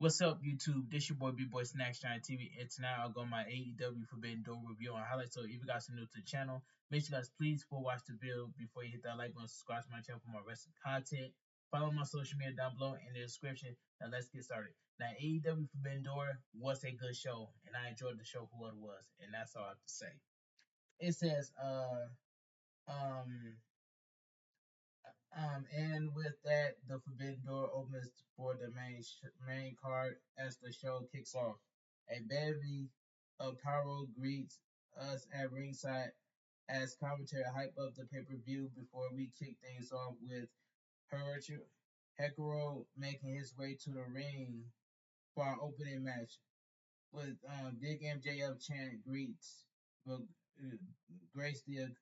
What's up, YouTube? This your boy Bigboysnacksjonnytv, and tonight I'll go my AEW Forbidden Door review and highlights. So if you guys are new to the channel, make sure you guys please watch the video before you hit that like button, subscribe to my channel for more wrestling content. Follow my social media down below in the description. Now let's get started. Now AEW Forbidden Door was a good show, and I enjoyed the show for what it was, and that's all I have to say. It says um and with that, the Forbidden Door opens for the main card as the show kicks off. A bevy of pyro greets us at ringside as commentary hype up the pay-per-view before we kick things off with Hikaru making his way to the ring for our opening match with Big MJF chant greets, but grace the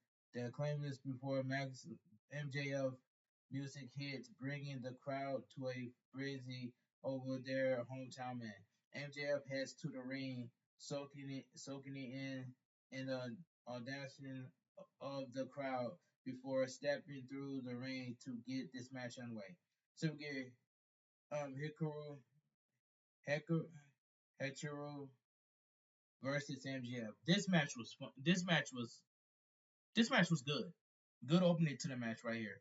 acclaimed before Max MJF music hits, bringing the crowd to a frenzy over their hometown man. MJF heads to the ring, soaking it in the audacity of the crowd before stepping through the ring to get this match underway. So we get Hikaru, Hikaru versus MJF. This match was fun. This match was good. Good opening to the match right here.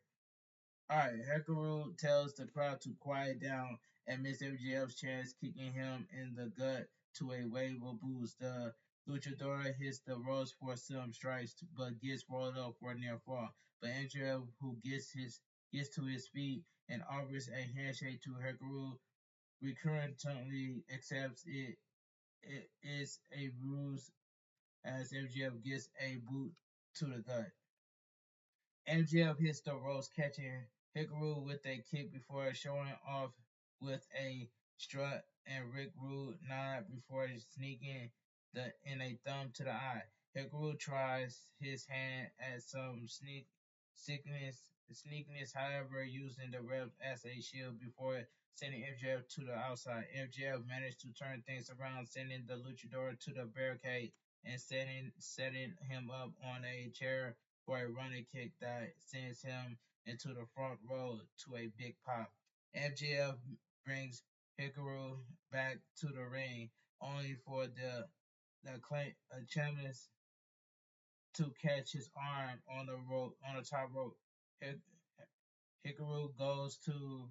Alright, Hikaru tells the crowd to quiet down amidst MJF's chance, kicking him in the gut to a wave of boos. The luchador hits the ropes for some strikes, but gets rolled up for a near fall. But MJF, who gets to his feet and offers a handshake to Hikaru, recurrently accepts it. It is a ruse as MJF gets a boot to the gut. MJF hits the ropes, catching Hikaru with a kick before showing off with a strut and Rick Rude nod before sneaking in a thumb to the eye. Hikaru tries his hand at some sneakiness, however, using the ref as a shield before sending MJF to the outside. MJF managed to turn things around, sending the luchador to the barricade and setting him up on a chair for a running kick that sends him into the front row to a big pop. MJF brings Hikaru back to the ring, only for the champions to catch his arm on the top rope. Hikaru goes to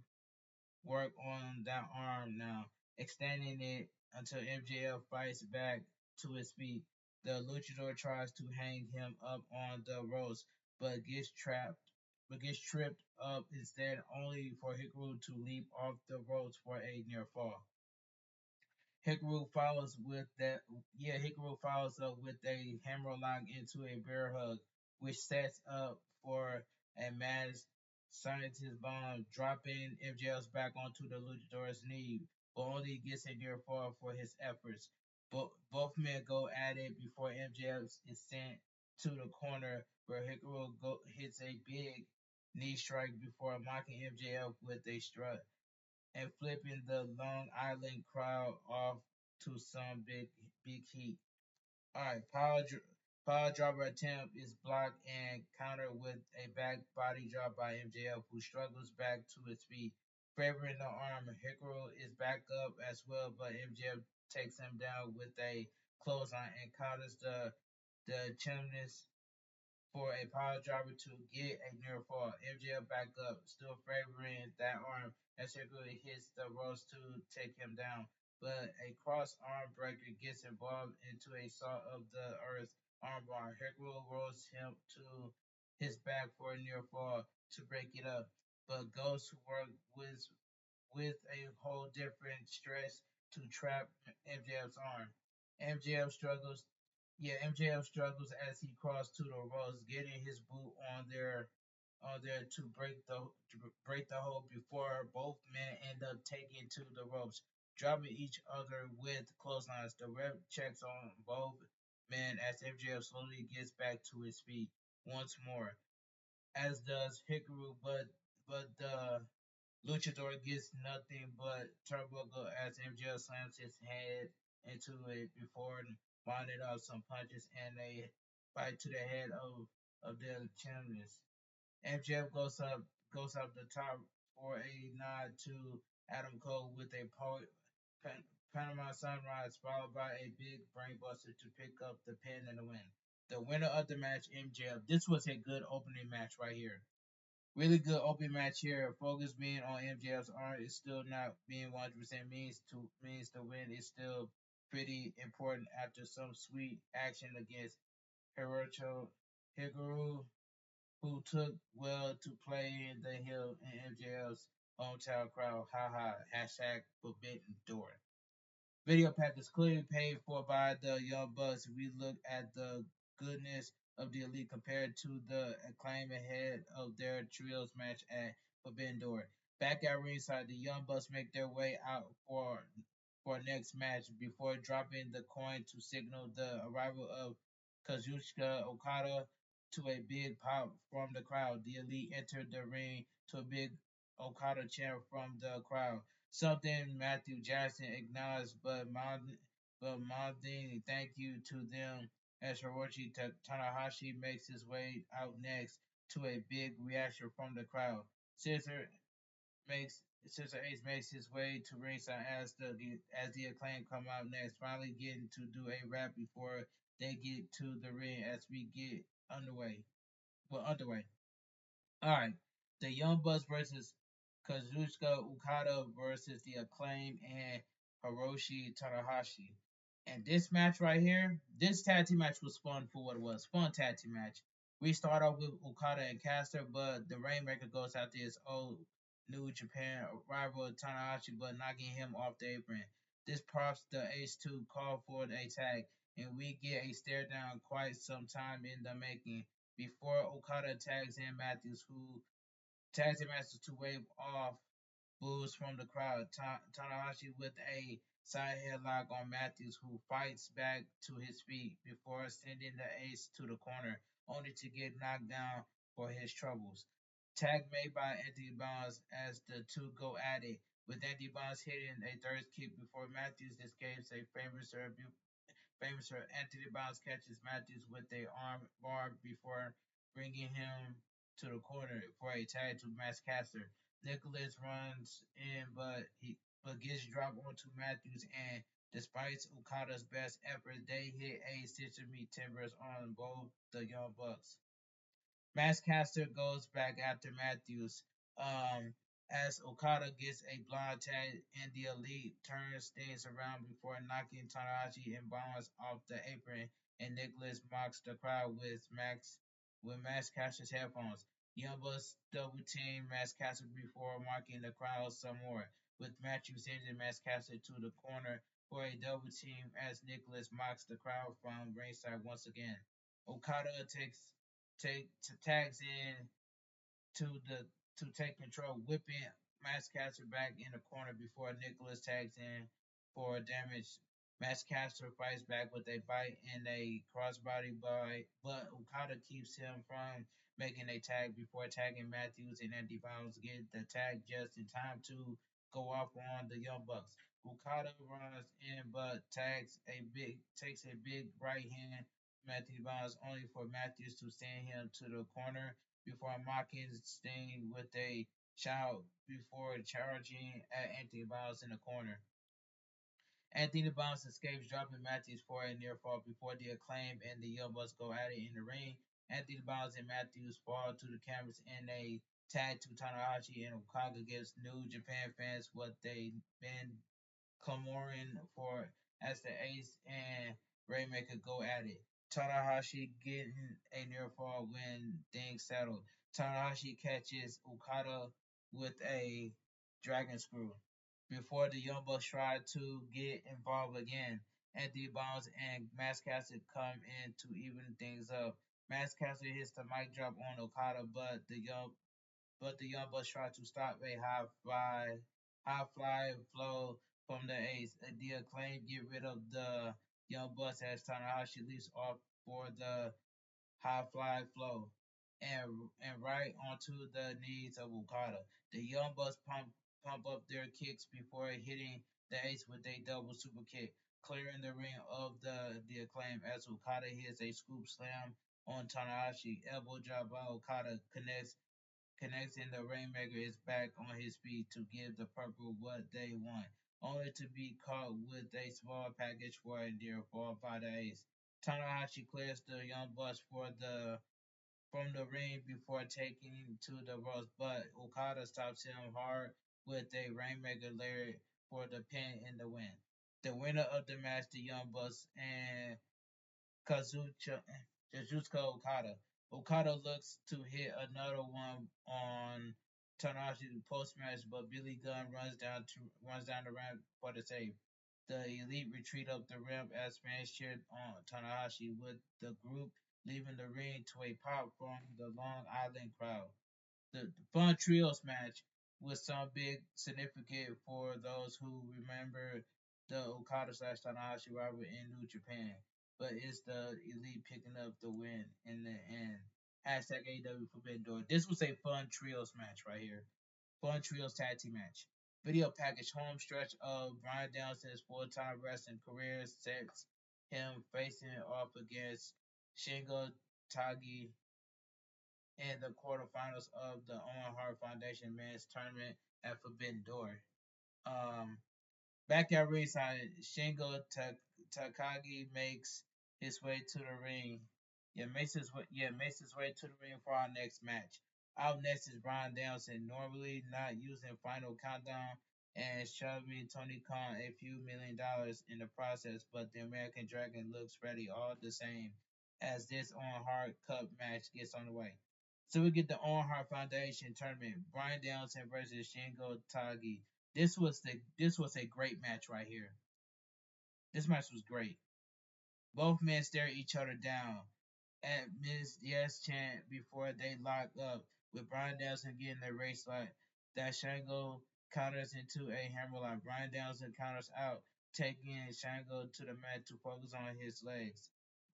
work on that arm now, extending it until MJF fights back to his feet. The luchador tries to hang him up on the ropes, but gets tripped up instead, only for Hikaru to leap off the ropes for a near fall. Hikaru follows up with a hammerlock into a bear hug, which sets up for a mad scientist bomb, dropping MJF's back onto the luchador's knee, but only gets a near fall for his efforts. Both men go at it before MJF is sent to the corner, where Hikaru hits a big knee strike before mocking MJF with a strut and flipping the Long Island crowd off to some big heat. Alright, power driver attempt is blocked and countered with a back body drop by MJF, who struggles back to his feet, favoring the arm. Hikaru is back up as well, but MJF takes him down with a clothesline and counters the chimneys for a power driver to get a near fall. MJF back up, still favoring that arm as Hikaru hits the ropes to take him down. But a cross arm breaker gets involved into a salt of the earth armbar. Hikaru rolls him to his back for a near fall to break it up, but goes to work with a whole different stress to trap MJF's arm. MJF struggles MJF struggles as he crosses to the ropes, getting his boot on there to break the hold before both men end up taking to the ropes, dropping each other with clotheslines. The ref checks on both men as MJF slowly gets back to his feet once more, as does Hikaru, but the luchador gets nothing but turnbuckle as MJF slams his head into it before winding up some punches and a fight to the head of the champions. MJF goes up the top for a nod to Adam Cole with a Panama Sunrise, followed by a big brainbuster to pick up the pin and the win. The winner of the match, MJF. This was a good opening match right here. Really good opening match here. Focus being on MJF's arm is still not being 100% means the win is still pretty important after some sweet action against Hirocho Hikaru, who took well to play in the hill in MJF's hometown crowd. Haha. Hashtag Forbidden Door. Video package clearly paid for by the Young Bucks. We look at the goodness of the Elite compared to the acclaim ahead of their trios match at Forbidden Door. Back at ringside, the Young Bucks make their way out for next match before dropping the coin to signal the arrival of Kazuchika Okada to a big pop from the crowd. The Elite entered the ring to a big Okada chant from the crowd. Something Matthew Jackson acknowledged, but mouthing thank you to them as Hiroshi Tanahashi makes his way out next to a big reaction from the crowd. Scissor makes Scissor Ace makes his way to ringside as the acclaim come out next, finally getting to do a rap before they get to the ring as we get underway. Underway. All right, the Young Bucks versus Kazuchika Okada versus the Acclaim and Hiroshi Tanahashi. And this match right here, this tag team match was fun for what it was. Fun tag team match. We start off with Okada and Caster, but the Rainmaker goes out to his old New Japan rival Tanahashi, but knocking him off the apron. This prompts the Ace to call for a tag, and we get a stare down quite some time in the making before Okada tags in Matthews, who tags him as to wave off boos from the crowd. Tanahashi with a side headlock on Matthews, who fights back to his feet before sending the Ace to the corner, only to get knocked down for his troubles. Tag made by Anthony Bonds as the two go at it, with Anthony Bonds hitting a third kick before Matthews escapes a famous Anthony Bonds catches Matthews with a arm bar before bringing him to the corner for a tag to Max Caster. Nicholas runs in, but gets dropped onto Matthews, and despite Okada's best effort, they hit a stitcher meet timbers on both the Young Bucks. Caster goes back after Matthews. As Okada gets a blind tag and the Elite turns things around before knocking Tanahashi and Bonds off the apron, and Nicholas mocks the crowd with Caster's headphones. Young Bucks double team Caster before marking the crowd some more, with Matthews sending Caster to the corner for a double team as Nicholas mocks the crowd from ringside once again. Okada tags in to the to take control, whipping Caster back in the corner before Nicholas tags in for damage. Caster fights back with a bite and a crossbody bite, but Okada keeps him from making a tag before tagging Matthews, and Andy Bounds get the tag just in time to go off on the Young Bucks. Okada runs in but takes a big right hand Matthew Bonds, only for Matthews to send him to the corner before mocking Sting with a shout before charging at Anthony Bonds in the corner. Anthony Bonds escapes, dropping Matthews for a near fall before the Acclaim and the Young Bucks go at it in the ring. Anthony Bonds and Matthews fall to the canvas in a tag to Tanahashi, and Okada gives New Japan fans what they've been clamoring for as the Ace and Rainmaker go at it. Tanahashi getting a near fall when things settled. Tanahashi catches Okada with a dragon screw. Before the Young Bucks try to get involved again, Anthony Bonds and Max Caster come in to even things up. Max Caster hits the mic drop on Okada, but the Young Bucks try to stop a high fly flow from the Ace. The Acclaim get rid of the Young Bucks as Tanahashi leaps off for the high fly flow and right onto the knees of Okada. The Young Bucks pump up their kicks before hitting the Ace with a double super kick, clearing the ring of the Acclaim as Okada hits a scoop slam on Tanahashi. Elbow drop by Okada connects and the Rainmaker is back on his feet to give the purple what they want. only to be caught with a small package for a near 4 or 5 days. Tanahashi clears the Young Bucks from the ring before taking to the ropes, but Okada stops him hard with a Rainmaker lariat for the pin and the win. The winner of the match, the Young Bucks and Kazuchika Okada. Okada looks to hit another one on Tanahashi post match, but Billy Gunn runs down the ramp for the save. The Elite retreat up the ramp as fans cheered on Tanahashi, with the group leaving the ring to a pop from the Long Island crowd. The Fun Trios match was some big significant for those who remember the Okada slash Tanahashi rivalry in New Japan, but it's the Elite picking up the win in the end. Hashtag AEW Forbidden Door. This was a Fun Trios match right here. Fun Trios tag team match. Video package home stretch of Bryan Danielson's full-time wrestling career sets him facing off against Shingo Tagi in the quarterfinals of the Owen Hart Foundation Men's Tournament at Forbidden Door. Um, Back at ringside, Takagi makes his way to the ring. Makes his way to the ring for our next match. Out next is Bryan Danielson, normally not using Final Countdown and shoving Tony Khan a few $1 million in the process, but the American Dragon looks ready all the same as this on Hard Cup match gets on the way. So we get the On Heart Foundation tournament. Bryan Danielson versus Shingo Tagi. This was a great match right here. This match was great. Both men stare each other down at Ms. Yes chant before they lock up, with Bryan Danielson getting the race light that Shango counters into a hammerlock. Bryan Danielson counters out, taking Shango to the mat to focus on his legs.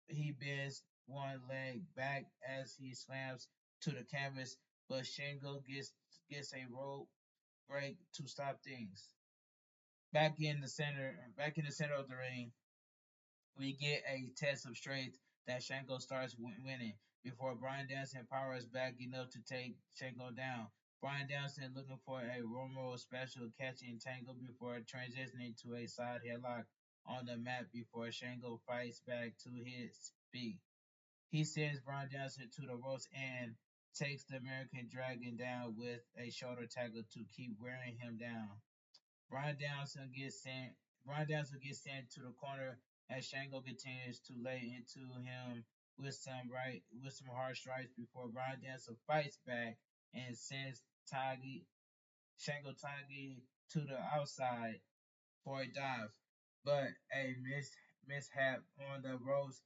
He bends one leg back as he slams to the canvas, but Shango gets a rope break to stop things. Back in the center of the ring, we get a test of strength that Shango starts winning before Bryan Danielson powers back enough to take Shango down. Bryan Danielson looking for a Romo special, catching Tango before transitioning to a side headlock on the mat before Shango fights back to his feet. He sends Bryan Danielson to the ropes and takes the American Dragon down with a shoulder tackle to keep wearing him down. Bryan Danielson gets sent. Bryan Danielson gets sent to the corner as Shango continues to lay into him with some hard strikes before Bryan Danielson fights back and sends Tagi Shango Tagi to the outside for a dive, but a mishap on the ropes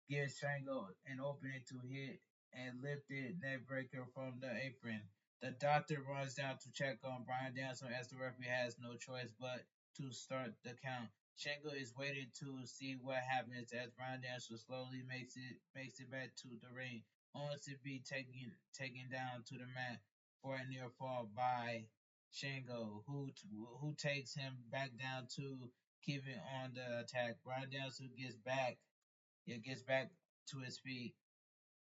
gives Shango an opening to hit a lifted neckbreaker from the apron. The doctor runs down to check on Bryan Danielson as the referee has no choice but to start the count. Shango is waiting to see what happens as Bryan Danielson slowly makes it back to the ring, only to be taken down to the mat for a near fall by Shango, who takes him back down to keep it on the attack. Bryan Danielson gets back to his feet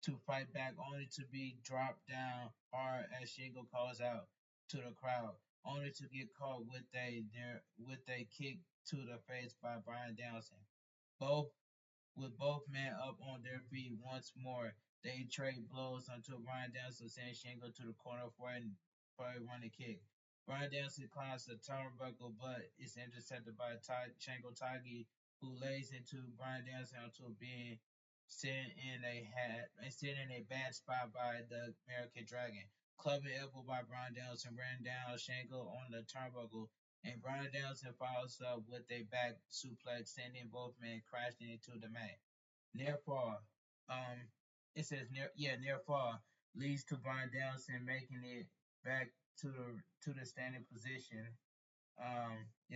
to fight back, only to be dropped down hard as Shingo calls out to the crowd, only to get caught with a kick to the face by Bryan Danielson. Both with both men up on their feet once more, they trade blows until Bryan Danielson sends Shingo to the corner for a running kick. Bryan Danielson climbs the turnbuckle, but is intercepted by Shango Tagi, who lays into Bryan Danielson until being sent in a bad spot by the American Dragon. Clubbing elbow by Bryan Danielson ran down Shango on the turnbuckle, and Bryan Danielson follows up with a back suplex, sending both men crashing into the mat. Near fall, um, it says near fall leads to Bryan Danielson making it back to the standing position.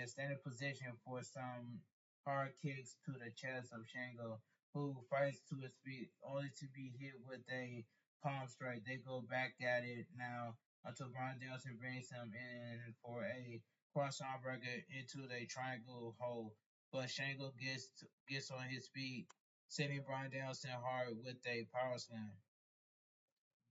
Standing position for some hard kicks to the chest of Shango, who fights to his feet only to be hit with a palm strike. They go back at it now until Bryan Danielson brings him in for a cross arm breaker into the triangle hole, but Shango gets on his feet, sending Bryan Danielson hard with a power slam.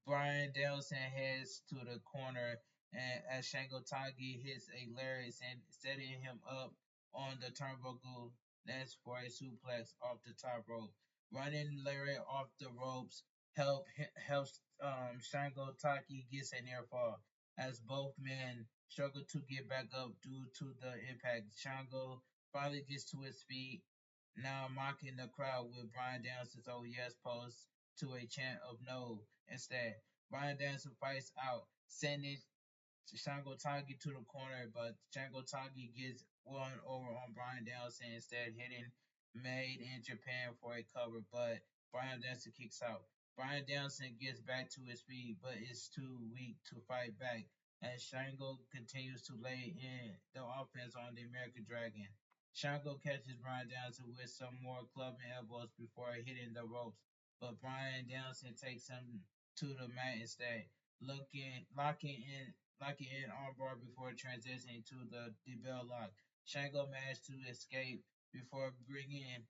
Bryan Danielson heads to the corner and as Shango Tagi hits a lariat and setting him up on the turnbuckle nets for a suplex off the top rope. Running lariat off the ropes helps Shango Taki gets a near fall as both men struggle to get back up due to the impact. Shango finally gets to his feet, now mocking the crowd with Brian Danielson's "Oh Yes" post to a chant of no instead. Brian Danielson fights out, sending Shango Tagi to the corner, but Shango Tagi gets one over on Brian Danielson instead, hitting Made in Japan for a cover, but Brian Danielson kicks out. Brian Danielson gets back to his feet, but is too weak to fight back as Shango continues to lay in the offense on the American Dragon. Shango catches Brian Danielson with some more clubbing elbows before hitting the ropes, but Brian Danielson takes him to the mat instead, locking in armbar before transitioning to the bell lock. Shango managed to escape before bringing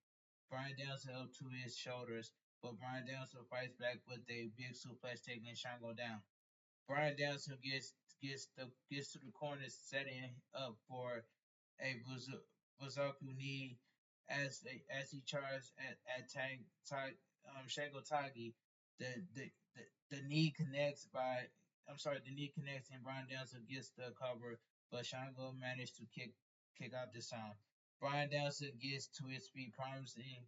Brian Danielson up to his shoulders, but Brian Danielson fights back with a big suplex taking Shango down. Brian Danielson gets to the corner, setting up for a Berserker knee as he charges at Shango Tagi. The, the the knee connects by the knee connects and Brian Danielson gets the cover, but Shango managed to kick out this time. Brian Danielson gets to his feet, promising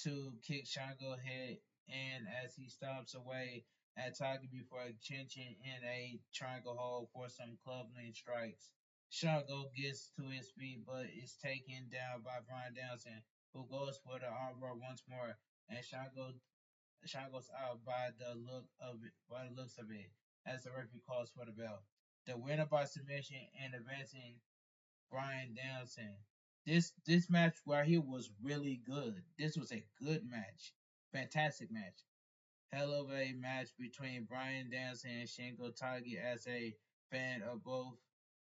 to kick Shango head in as he stomps away at Tiger before clinching in a triangle hold for some clubbing strikes. Shango gets to his feet but is taken down by Brian Danielson, who goes for the armbar once more, and Shango's out by the looks of it, as the referee calls for the bell. The winner by submission and advancing Brian Danielson. This match right here was really good. This was a good match, fantastic match. Hell of a match between Brian Danielson and Shingo Tagi. As a fan of both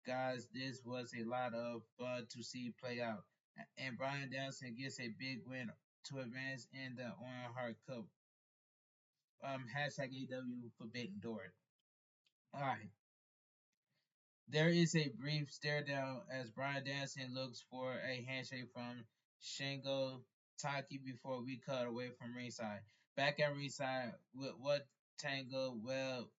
guys, this was a lot of fun to see play out. And Brian Danielson gets a big win to advance in the Owen Hart Cup. Hashtag AEW Forbidden Door. All right. There is a brief stare down as Brian Danielson looks for a handshake from Shingo Taki before we cut away from ringside. Back at ringside, with what tangle well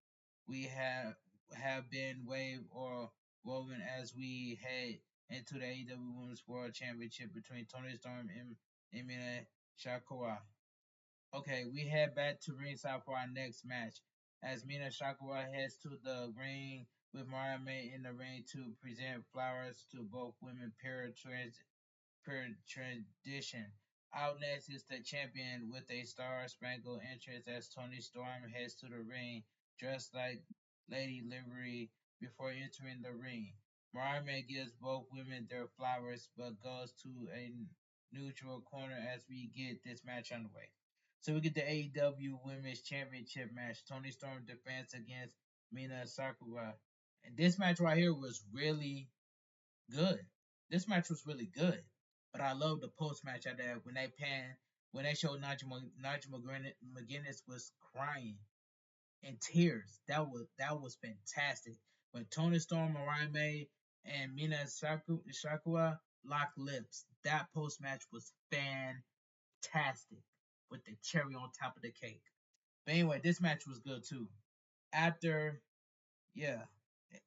we have been waved or woven as we head into the AEW Women's World Championship between Tony Storm and Emina Shakura. Okay, we head back to ringside for our next match as Mina Shakura heads to the ring with Mariah May in the ring to present flowers to both women per tradition. Out next is the champion with a star spangled entrance as Tony Storm heads to the ring dressed like Lady Liberty before entering the ring. Mariah May gives both women their flowers but goes to a neutral corner as we get this match underway. So we get the AEW Women's Championship match. Tony Storm defends against Mina Sakura. And this match right here was really good. This match was really good. But I love the post match out there when they showed Nigel McGuinness was crying in tears. That was fantastic. When Tony Storm, Mariah May, and Mina Sakura locked lips, that post match was fantastic with the cherry on top of the cake. But anyway, this match was good too. After, yeah,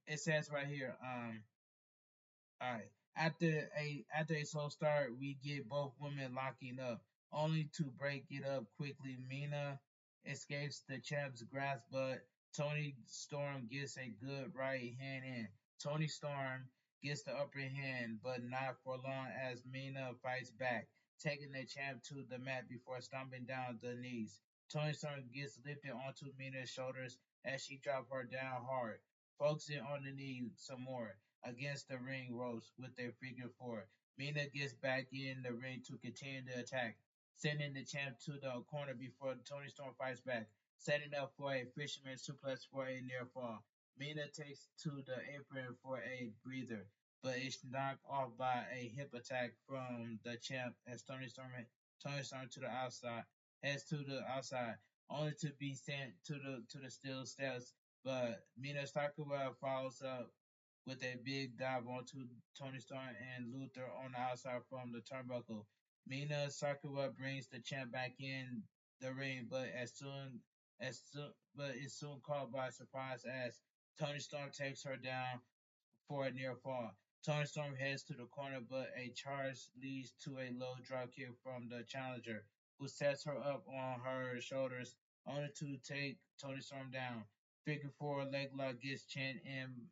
it says right here, all right. After a slow start, we get both women locking up, only to break it up quickly. Mina escapes the champ's grasp, but Tony Storm gets a good right hand in. Tony Storm gets the upper hand, but not for long as Mina fights back, taking the champ to the mat before stomping down the knees. Tony Storm gets lifted onto Mina's shoulders as she drops her down hard, focusing on the knee some more against the ring ropes with their figure four. Mina gets back in the ring to continue the attack, sending the champ to the corner before Tony Storm fights back, setting up for a fisherman suplex for a near fall. Mina takes to the apron for a breather, but is knocked off by a hip attack from the champ as Tony Storm to the outside heads to the outside, only to be sent to the steel steps. but Mina Sakura follows up with a big dive onto Tony Storm and Luther on the outside from the turnbuckle. Mina Sakura brings the champ back in the ring, but is soon caught by surprise as Tony Storm takes her down for a near fall. Tony Storm heads to the corner, but a charge leads to a low drop kick from the challenger, who sets her up on her shoulders, only to take Tony Storm down. Figure four leg lock gets chained in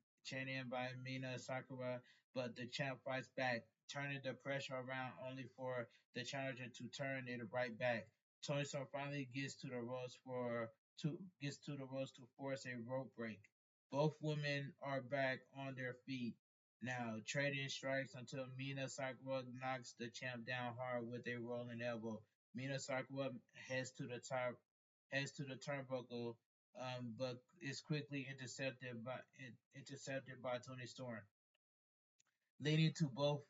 by Mina Sakura, but the champ fights back, turning the pressure around only for the challenger to turn it right back. Tony Storm finally gets to the ropes to force a rope break. Both women are back on their feet now, trading strikes until Mina Sakura knocks the champ down hard with a rolling elbow. Mina Sakura heads to the top, heads to the turnbuckle, but is quickly intercepted by Tony Storm, leading to both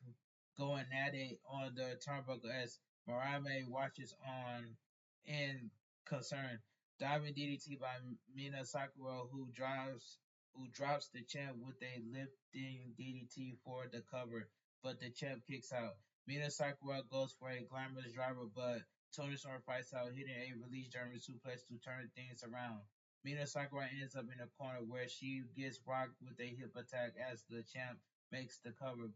going at it on the turnbuckle as Marame watches on in concern. Diving DDT by Mina Sakura, who drops the champ with a lifting DDT for the cover, but the champ kicks out. Mina Sakura goes for a glamorous driver, but Tony Storm fights out, hitting a release German suplex to turn things around. Mina Sakura ends up in a corner where she gets rocked with a hip attack as the champ makes the cover,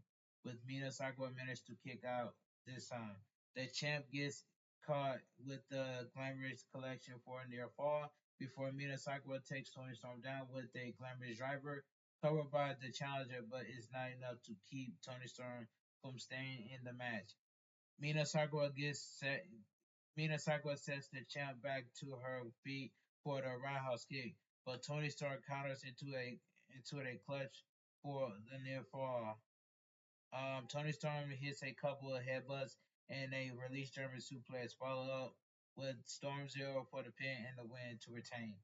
with Mina Sakura managed to kick out this time. The champ gets caught with the glamorous collection for a near fall before Mina Sakura takes Tony Storm down with a glamorous driver covered by the challenger, but it's not enough to keep Tony Storm from staying in the match. Mina Sakura gets set. Mina Sakura sets the champ back to her feet for the roundhouse kick, but Tony Storm counters into a clutch for the near fall. Tony Storm hits a couple of headbutts and a release German suplex, followed up with Storm Zero for the pin and the win to retain.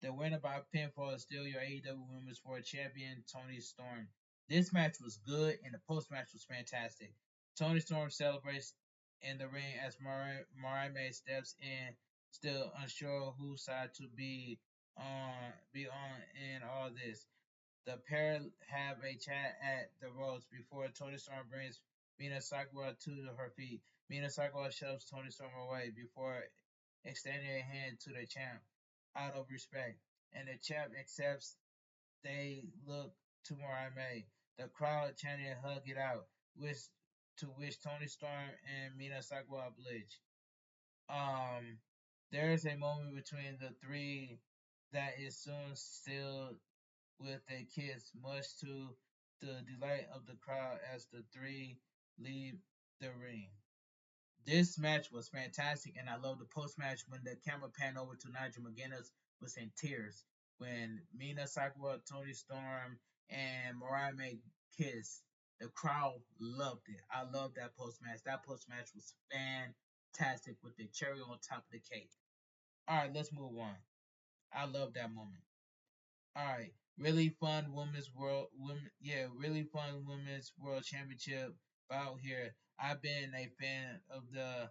The winner by pinfall is still your AEW Women's World Champion, Tony Storm. This match was good, and the post match was fantastic. Tony Storm celebrates in the ring as Mariah steps in, still unsure whose side to be on in all this. The pair have a chat at the ropes before Tony Storm brings Mina Sakura to her feet. Mina Sakura shoves Tony Storm away before extending a hand to the champ out of respect, and the champ accepts. They look to Mariah. The crowd chanting "Hug It Out," which to which Tony Storm and Mina Sakura oblige. Um, there is a moment between the three that is soon sealed with a kiss, much to the delight of the crowd as the three leave the ring. This match was fantastic, and I love the post match when the camera panned over to Nigel McGuinness was in tears when Mina Sakura, Tony Storm, and Mariah May kissed. The crowd loved it. I love that post match. That post match was fantastic with the cherry on top of the cake. All right, let's move on. I love that moment. All right, really fun really fun women's world championship bout here. I've been a fan of the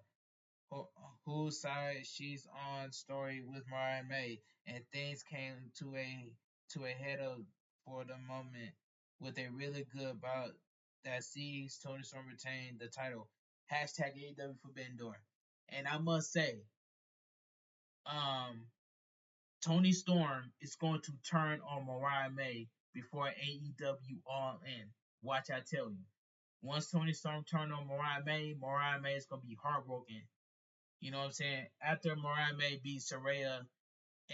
whose side she's on story with Mariah May, and things came to a head of for the moment with a really good bout that sees Tony Storm retain the title. Hashtag AEW Forbidden Door. And I must say, um, Tony Storm is going to turn on Mariah May before AEW All In. Watch, I tell you. Once Tony Storm turned on Mariah May is going to be heartbroken. You know what I'm saying? After Mariah May beat Saraya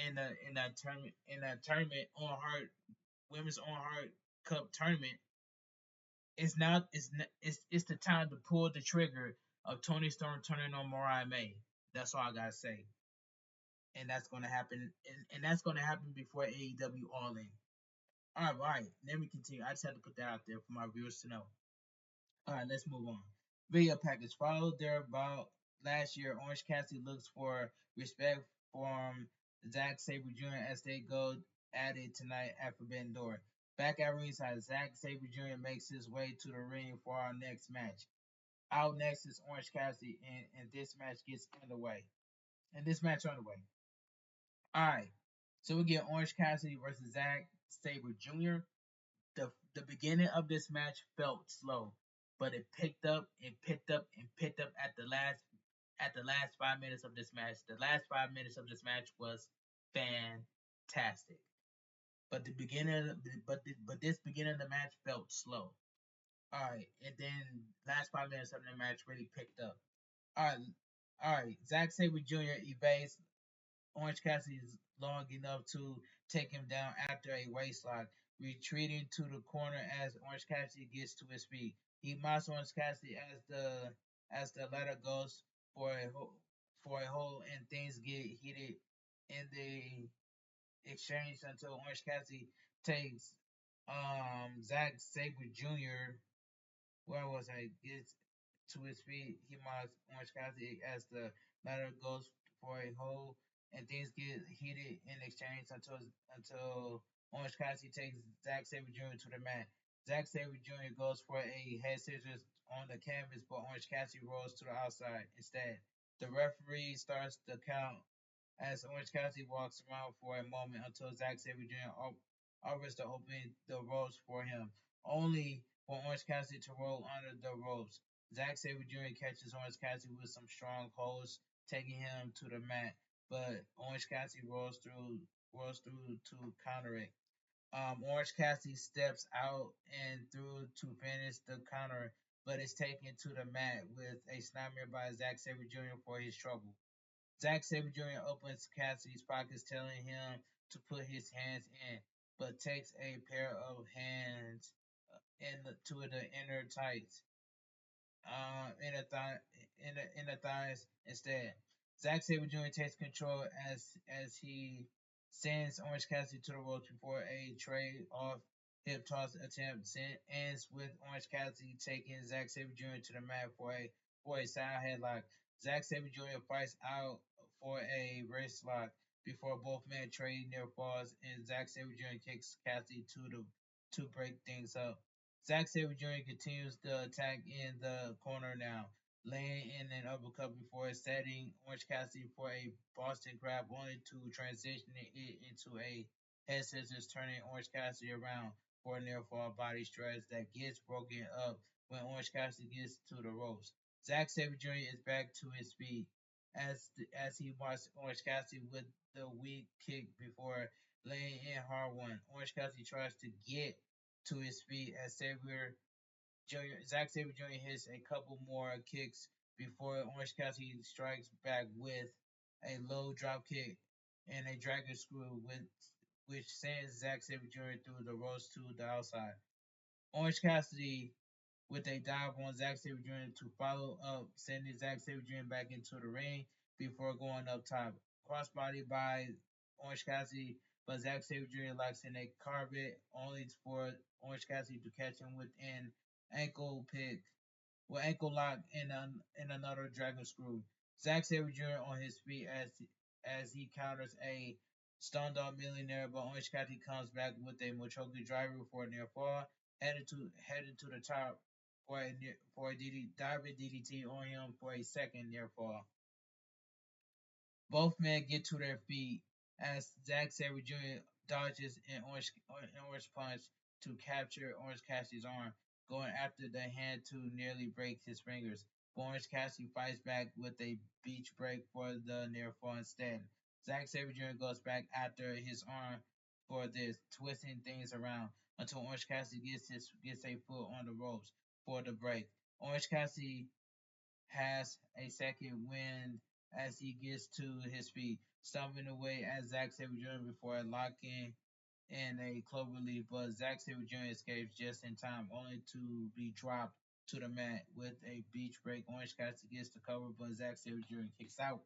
in that tournament on her women's on her cup tournament, it's the time to pull the trigger of Tony Storm turning on Mariah May. That's all I gotta say. And that's gonna happen and that's gonna happen before AEW All In. All right. Let me continue. I just had to put that out there for my viewers to know. All right, let's move on. Video package. Followed there about last year, Orange Cassidy looks for respect from Zack Sabre Jr. as they go at it tonight at Forbidden Door. Back at ringside, Zack Sabre Jr. makes his way to the ring for our next match. Out next is Orange Cassidy, and this match gets underway. And this match underway. All right. So we get Orange Cassidy versus Zack Sabre Jr. The beginning of this match felt slow, but it picked up and picked up and picked up at the last 5 minutes of this match. The last 5 minutes of this match was fantastic. But the beginning, but this beginning of the match felt slow. All right, and then last 5 minutes of the match really picked up. All right, all right. Zack Sabre Jr. evades Orange Cassidy long enough to take him down after a waist lock, retreating to the corner as Orange Cassidy gets to his feet. He mocks Orange Cassidy as the latter goes for a hold and things get heated in the exchange until Orange Cassidy takes Zack Sabre Jr. Where was I? Gets to his feet. He mocks Orange Cassidy as the latter goes for a hold, and things get heated in exchange until Orange Cassidy takes Zack Sabre Jr. to the mat. Zack Sabre Jr. goes for a head scissors on the canvas, but Orange Cassidy rolls to the outside instead. The referee starts the count as Orange Cassidy walks around for a moment until Zack Sabre Jr. offers to open the ropes for him, only for Orange Cassidy to roll under the ropes. Zack Sabre Jr. catches Orange Cassidy with some strong holds, taking him to the mat, but Orange Cassidy rolls through to counter it. Orange Cassidy steps out and through to finish the counter, but is taken to the mat with a snapmare by Zack Sabre Jr. for his trouble. Zack Sabre Jr. opens Cassidy's pockets, telling him to put his hands in, but takes a pair of hands into the inner tights, in the thighs instead. Zack Sabre Jr. takes control as he sends Orange Cassidy to the ropes before a trade off hip toss attempt ends with Orange Cassidy taking Zack Sabre Jr. to the mat for a side headlock. Zack Sabre Jr. fights out for a wrist lock before both men trade near falls, and Zack Sabre Jr. kicks Cassidy to break things up. Zack Sabre Jr. continues the attack in the corner now, laying in an uppercut before setting Orange Cassidy for a Boston Crab, only to transition it into a head scissors, turning Orange Cassidy around for a near fall body stretch that gets broken up when Orange Cassidy gets to the ropes. Zack Sabre Jr. is back to his feet as he marks Orange Cassidy with the weak kick before laying in hard one. Orange Cassidy tries to get to his feet as Zack Sabre Jr. hits a couple more kicks before Orange Cassidy strikes back with a low drop kick and a dragon screw, which sends Zack Sabre Jr. through the ropes to the outside. Orange Cassidy with a dive on Zack Sabre Jr. to follow up, sending Zack Sabre Jr. back into the ring before going up top. Crossbody by Orange Cassidy, but Zack Sabre Jr. locks in a carpet, only for Orange Cassidy to catch him with an ankle pick, with ankle lock in another dragon screw. Zack Sabre Jr. on his feet as he counters a Stone Dog Millionaire, but Orange Cassidy comes back with a Mochoki driver for a near fall, headed to the top for a diving DDT on him for a second near fall. Both men get to their feet as Zack Sabre Jr. dodges an orange punch to capture Orange Cassidy's arm, going after the hand to nearly break his fingers. But Orange Cassidy fights back with a beach break for the near fall instead. Zack Sabre Jr. goes back after his arm for this, twisting things around until Orange Cassidy gets a foot on the ropes for the break. Orange Cassidy has a second wind as he gets to his feet, stumbling away as Zack Sabre Jr. before locking in a cloverleaf, but Zack Sabre Jr. escapes just in time, only to be dropped to the mat with a beach break. Orange Cassidy gets the cover, but Zack Sabre Jr. kicks out.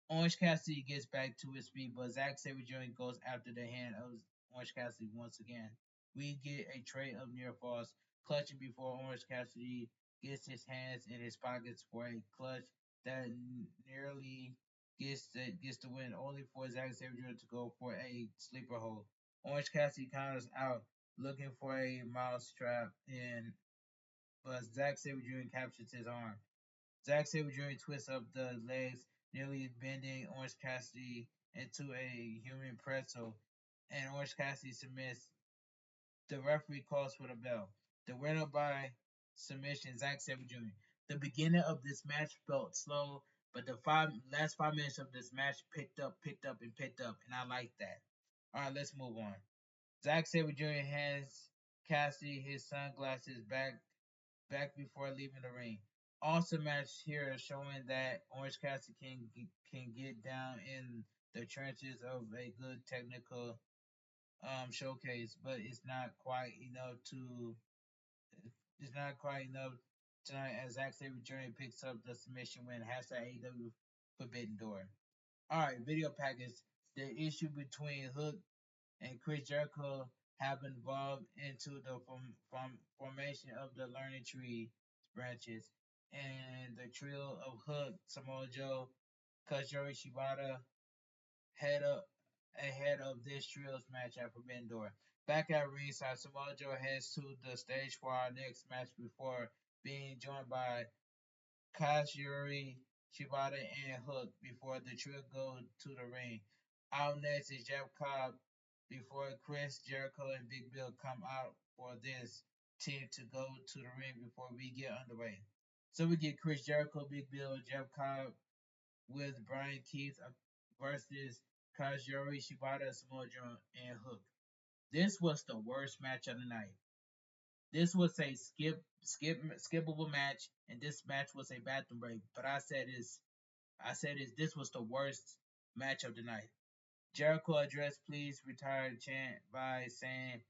Orange Cassidy gets back to his feet, but Zack Sabre Jr. goes after the hand of Orange Cassidy once again. We get a tray of near falls, clutching before Orange Cassidy gets his hands in his pockets for a clutch that nearly gets the win, only for Zack Sabre Jr. to go for a sleeper hold. Orange Cassidy counters out, looking for a mouse trap, but Zack Sabre Jr. captures his arm. Zack Sabre Jr. twists up the legs, nearly bending Orange Cassidy into a human pretzel, and Orange Cassidy submits. The referee calls for the bell. The winner by submission, Zack Sabre Jr. The beginning of this match felt slow, but the last 5 minutes of this match picked up, and picked up, and I like that. All right, let's move on. Zack Sabre Jr. hands Cassidy his sunglasses back before leaving the ring. Awesome match here, showing that Orange Cassidy can get down in the trenches of a good technical showcase, but it's not quite enough tonight as Zack Sabre Jr. picks up the submission win. Hashtag AEW Forbidden Door. All right, video package. The issue between Hook and Chris Jericho have involved into the formation of the learning tree branches, and the trio of Hook, Samoa Joe, Kazuyori Shibata head up ahead of this trio's match at Forbidden Door. Back at ringside, Samoa Joe heads to the stage for our next match before being joined by Kazuyori, Shibata, and Hook before the trio go to the ring. Out next is Jeff Cobb before Chris Jericho and Big Bill come out for this team to go to the ring before we get underway. So we get Chris Jericho, Big Bill, Jeff Cobb with Brian Keith versus Kazuyori Shibata, Samoa Joe, and Hook. This was the worst match of the night. This was a skippable match, and this match was a bathroom break. But this was the worst match of the night. Jericho addressed "Please Retire" chant by saying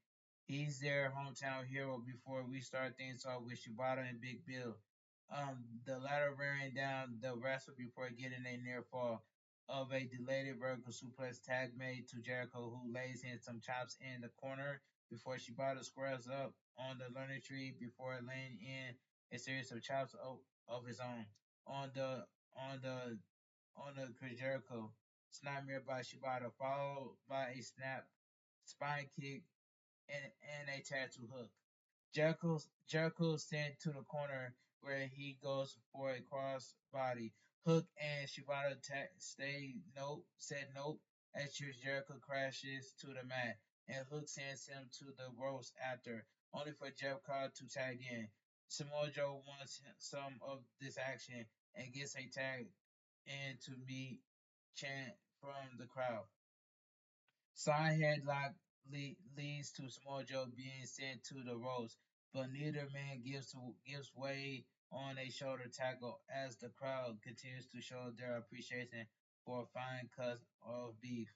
he's their hometown hero before we start things off with Shibata and Big Bill. The latter rearing down the wrestler before getting a near fall of a delayed vertical suplex tag made to Jericho, who lays in some chops in the corner before Shibata squares up on the learning tree before laying in a series of chops of his own on the on the on the Chris Jericho. Snapmare by Shibata, followed by a spine kick and a tattoo hook. Jericho sent to the corner where he goes for a cross body. Hook and Shibata said nope as Jericho crashes to the mat, and Hook sends him to the ropes after, only for Jeff Cobb to tag in. Samoa Joe wants some of this action and gets a tag in to meet chant from the crowd. Side headlock leads to Samoa Joe being sent to the ropes, but neither man gives way on a shoulder tackle as the crowd continues to show their appreciation for a fine cut of beef.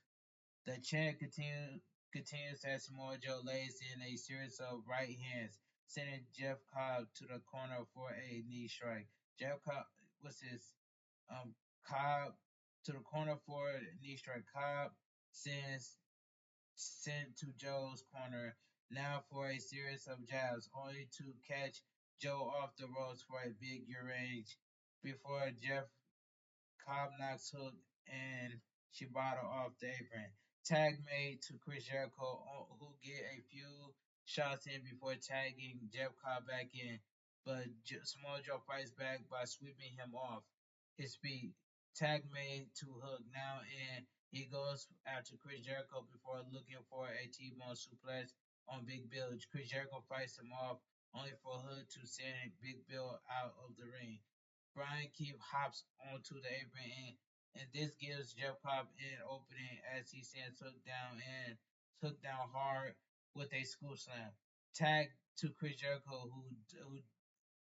The chant continues as Samoa Joe lays in a series of right hands, sending Jeff Cobb to the corner for a knee strike. Jeff Cobb was his Cobb to the corner for a knee strike. Cobb sends sent to Joe's corner, now for a series of jabs, only to catch Joe off the ropes for a big range before Jeff Cobb knocks Hook and Shibata off the apron. Tag made to Chris Jericho, who get a few shots in before tagging Jeff Cobb back in, but Samoa Joe fights back by sweeping him off his feet. Tag made to Hook now, and he goes after Chris Jericho before looking for a T-bone suplex on Big Bill. Chris Jericho fights him off, only for Hook to send Big Bill out of the ring. Brian Keith hops onto the apron, and this gives Jeff Cobb an opening as he sends Hook down hard with a scoop slam. Tag to Chris Jericho, who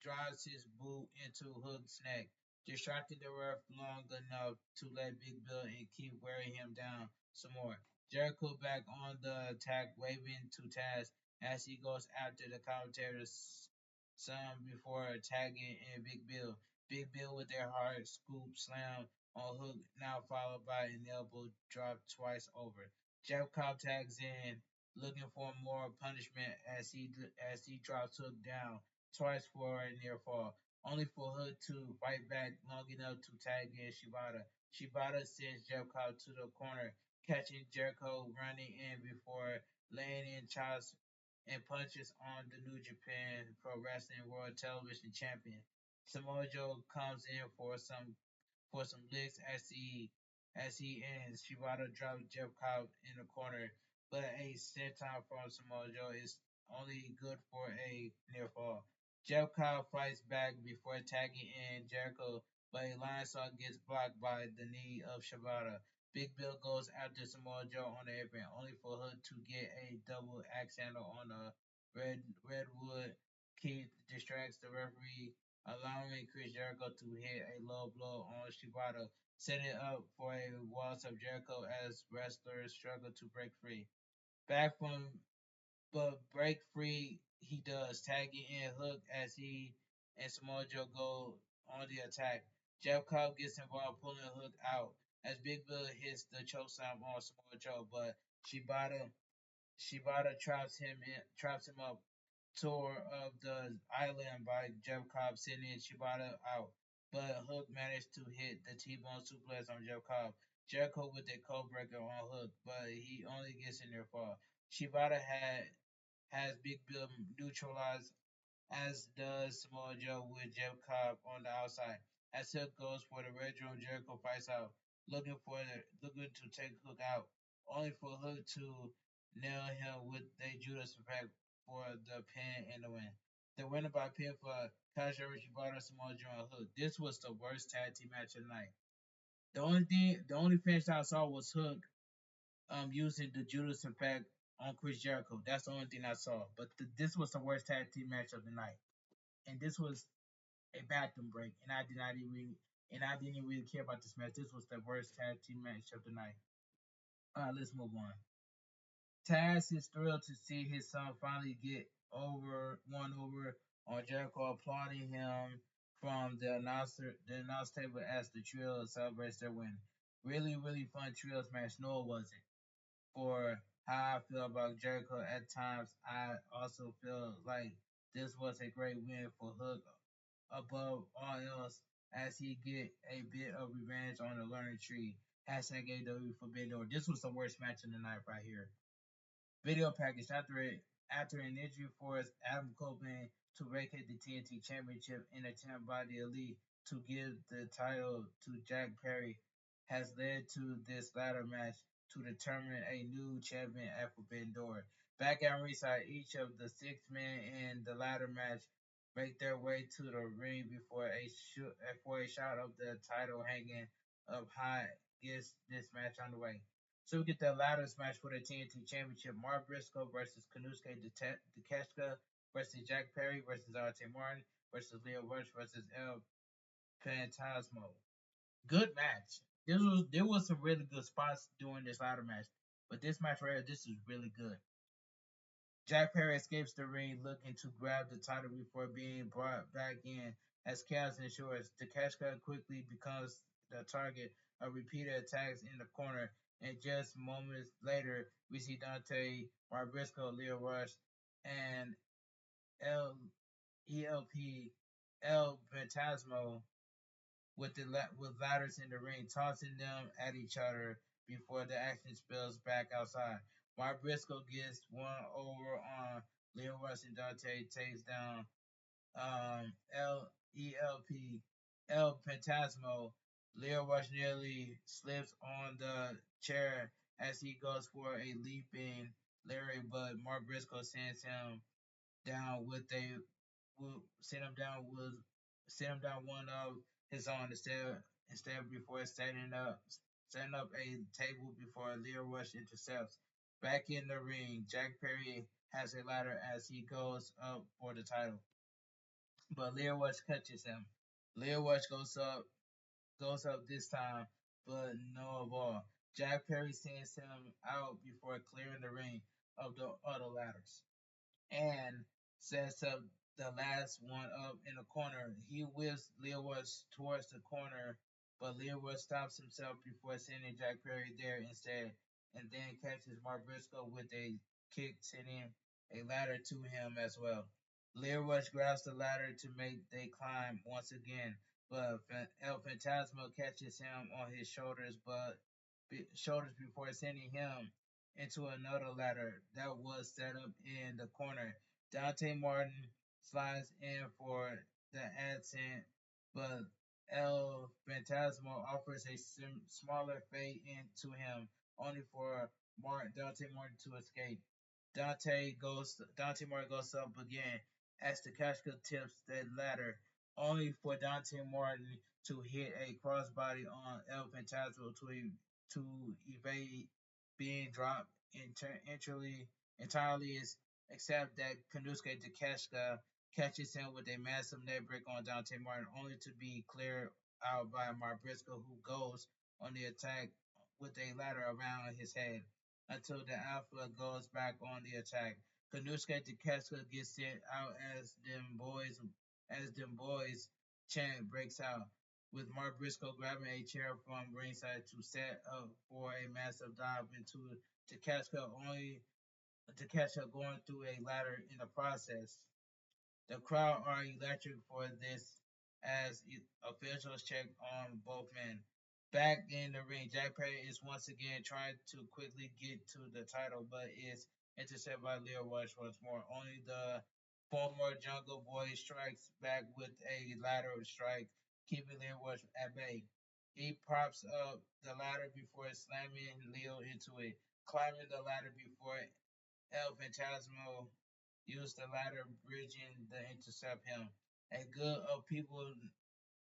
drives his boot into Hook's neck, distracting the ref long enough to let Big Bill and keep wearing him down some more. Jericho back on the attack, waving to Taz as he goes after the commentator's son before tagging in Big Bill. Big Bill with their hard scoop slam on Hook, now followed by an elbow drop twice over. Jeff Cobb tags in, looking for more punishment as he drops Hook down twice for a near fall, only for Hook to fight back long enough to tag in Shibata. Shibata sends Jeff Cobb to the corner, catching Jericho running in before laying in chops and punches on the New Japan Pro Wrestling World Television Champion. Samoa Joe comes in for some licks as he as he ends. Shibata drops Jeff Cobb in the corner, but a senton from Samoa Joe is only good for a near fall. Jeff Cobb fights back before tagging in Jericho, but a line saw gets blocked by the knee of Shibata. Big Bill goes after Samoa Joe on the apron, only for Hood to get a double axe handle on a redwood. Keith distracts the referee, allowing Chris Jericho to hit a low blow on Shibata, setting up for a waltz of Jericho as wrestlers struggle to break free. Back from but break free he does, tagging in Hook as he and Samoa Joe go on the attack. Jeff Cobb gets involved, pulling Hook out as Big Bill hits the chokeslam on Samoa Joe, but Shibata traps him up tour of the island by Jeff Cobb, sending Shibata out. But Hook managed to hit the T-bone suplex on Jeff Cobb. Jericho with a code breaker on Hook, but he only gets in their fall. Shibata has Big Bill neutralized, as does Samoa Joe with Jeff Cobb on the outside. As Hook goes for the Red Drum, Jericho fights out, looking to take Hook out, only for Hook to nail him with a Judas effect for the pin and the win. The winner by pin for Kajira Shibata, Samoa Joe, and Hook. This was the worst tag team match of the night. The only finish I saw was Hook using the Judas effect on Chris Jericho. That's the only thing I saw. But this was the worst tag team match of the night, and this was a bathroom break, and I didn't even really care about this match. This was the worst tag team match of the night. All right, let's move on. Taz is thrilled to see his son finally get one over on Jericho, applauding him from the announce table as the trio celebrates their win. Really, really fun trios match. No, it wasn't. For how I feel about Jericho at times, I also feel like this was a great win for Hook above all else as he get a bit of revenge on the learning tree. Hashtag AEW Forbidden Door. This was the worst match of the night right here. Video package after an injury forced Adam Copeland to vacate the TNT Championship in attempt by the Elite to give the title to Jack Perry has led to this ladder match to determine a new champion at Forbidden Door. Back at ringside, each of the 6 men in the ladder match make their way to the ring before a shot of the title hanging up high gets this match underway. So we get the ladders match for the TNT Championship: Mark Briscoe versus Kanusuke Takeshita versus Jack Perry versus RT Martin versus Leo Rush versus El Phantasmo. Good match. There was some really good spots during this ladder match, but this match right here, this is really good. Jack Perry escapes the ring looking to grab the title before being brought back in as chaos ensures. Takeshita quickly becomes the target of repeated attacks in the corner, and just moments later, we see Dante Marbrisco, Leo Rush, and El ELP El Fantasmo with ladders in the ring, tossing them at each other before the action spills back outside. Mark Briscoe gets one over on Leo Rush, and Dante takes down LELP El Fantasmo. Leo Rush nearly slips on the chair as he goes for a leaping Larry, but Mark Briscoe sends him down with a will send him down one of his own instead before setting up a table before Leo Rush intercepts. Back in the ring, Jack Perry has a ladder as he goes up for the title, but Leo Rush catches him. Leo Rush goes up this time, but no avail. Jack Perry sends him out before clearing the ring of the other ladders and sets up the last one up in the corner. He whips Leo Rush towards the corner, but Leo Rush stops himself before sending Jack Perry there instead, and then catches Mark Briscoe with a kick, sending a ladder to him as well. Leo Rush grabs the ladder to make the climb once again, but El Phantasmo catches him on his shoulders before sending him into another ladder that was set up in the corner. Dante Martin slides in for the ascent, but El Phantasmo offers a smaller fade into him, only for Dante Martin to escape. Dante Martin goes up again as Takashka tips the ladder, only for Dante Martin to hit a crossbody on El Phantasmo to evade being dropped entirely is except that Konosuke Takeshita catches him with a massive neck break on Dante Martin, only to be cleared out by Marbrisco, who goes on the attack with a ladder around his head until the Alpha goes back on the attack. Konosuke Takeshita gets sent out as them boys chant breaks out, with Mark Briscoe grabbing a chair from ringside to set up for a massive dive into Takeshita, only Takeshita going through a ladder in the process. The crowd are electric for this as officials check on both men. Back in the ring, Jack Perry is once again trying to quickly get to the title, but is intercepted by Leo Rush once more. Only the former Jungle Boy strikes back with a ladder strike, keeping Leo Rush at bay. He props up the ladder before slamming Leo into it, climbing the ladder before El Phantasmo used the ladder bridging to intercept him. A good of people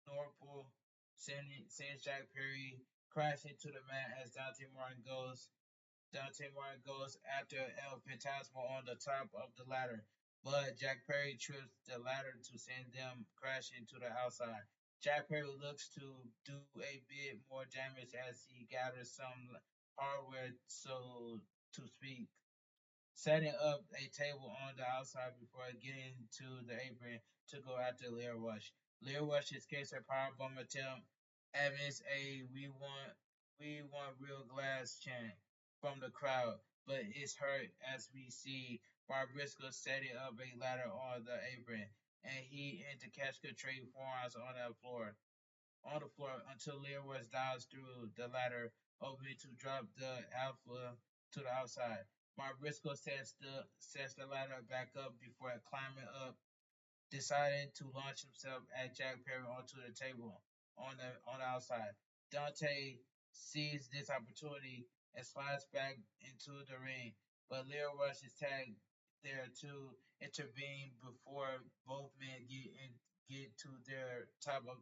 Norfolk sends Jack Perry crashing to the mat as Dante Martin goes after El Phantasmo on the top of the ladder, but Jack Perry trips the ladder to send them crashing to the outside. Jack Perry looks to do a bit more damage as he gathers some hardware, so to speak, setting up a table on the outside before getting to the apron to go after Leo Rush. Leo Rush escapes a powerbomb attempt amidst a "We want real glass" chant from the crowd, but is hurt as we see Barbrisco setting up a ladder on the apron, and he and Takeshita trade forearms on the floor until Leo Rush dives through the ladder, hoping to drop the Alpha to the outside. Mark Briscoe sets the ladder back up before climbing up, deciding to launch himself at Jack Perry onto the table on the outside. Dante sees this opportunity and slides back into the ring, but Leo Rush is tagged there to intervene before both men get to their top of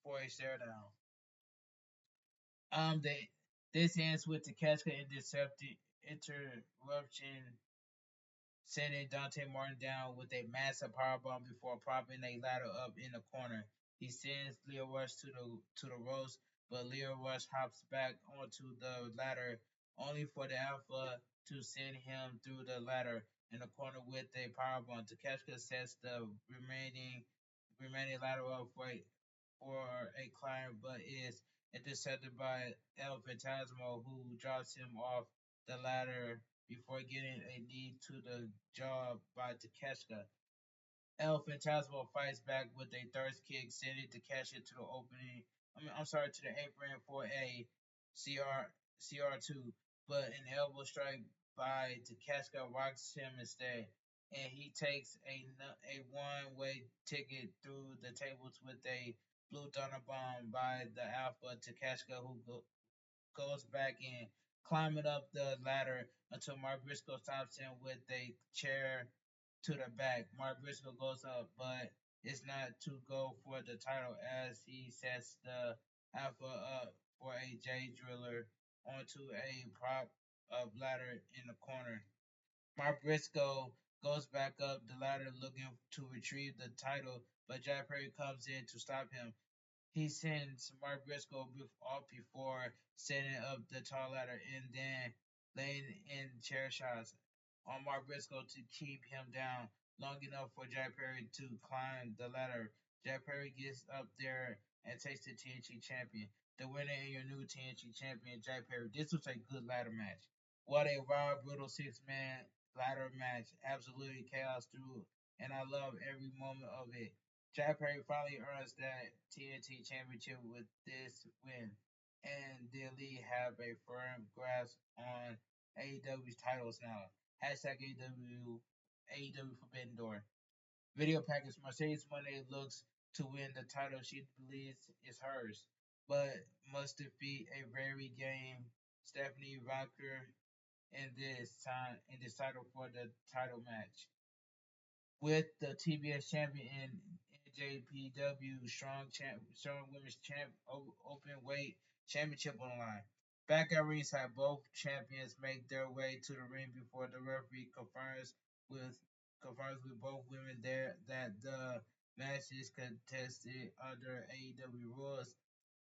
for a stare down. They this ends with the Cascade interruption, sending Dante Martin down with a massive powerbomb before propping a ladder up in the corner. He sends Leo Rush to the ropes, but Leo Rush hops back onto the ladder, only for the Alpha to send him through the ladder in the corner with a powerbomb. Takeshita sets the remaining ladder up for a climb, but is intercepted by El Phantasmo, who drops him off the ladder before getting a knee to the jaw by Takeshita. El Phantasmo fights back with a thirst kick, sending Takeshita to the opening. To the apron for a CR2, but an elbow strike by Takeshita rocks him instead, and he takes a one-way ticket through the tables with a blue thunder bomb by the Alpha Takeshita, who goes back in, climbing up the ladder until Mark Briscoe stops him with a chair to the back. Mark Briscoe goes up, but it's not to go for the title as he sets the Alpha up for a J driller onto a prop of ladder in the corner. Mark Briscoe goes back up the ladder looking to retrieve the title, but Jack Perry comes in to stop him. He sends Mark Briscoe off before setting up the tall ladder and then laying in chair shots on Mark Briscoe to keep him down long enough for Jack Perry to climb the ladder. Jack Perry gets up there and takes the TNT champion. The winner and your new TNT champion, Jack Perry. This was a good ladder match. What a raw, brutal six-man ladder match. Absolutely chaos through, and I love every moment of it. Jack Perry finally earns that TNT championship with this win, and the Elite have a firm grasp on AEW's titles now. Hashtag AEW Forbidden Door. Video package Mercedes Monday looks to win the title she believes is hers, but must defeat a very game Stephanie Valkyrie in this title for the title match with the TBS champion and NJPW Strong Women's Open Weight Championship on the line. Back at ringside, both champions make their way to the ring before the referee with confirms with both women there that the match is contested under AEW rules,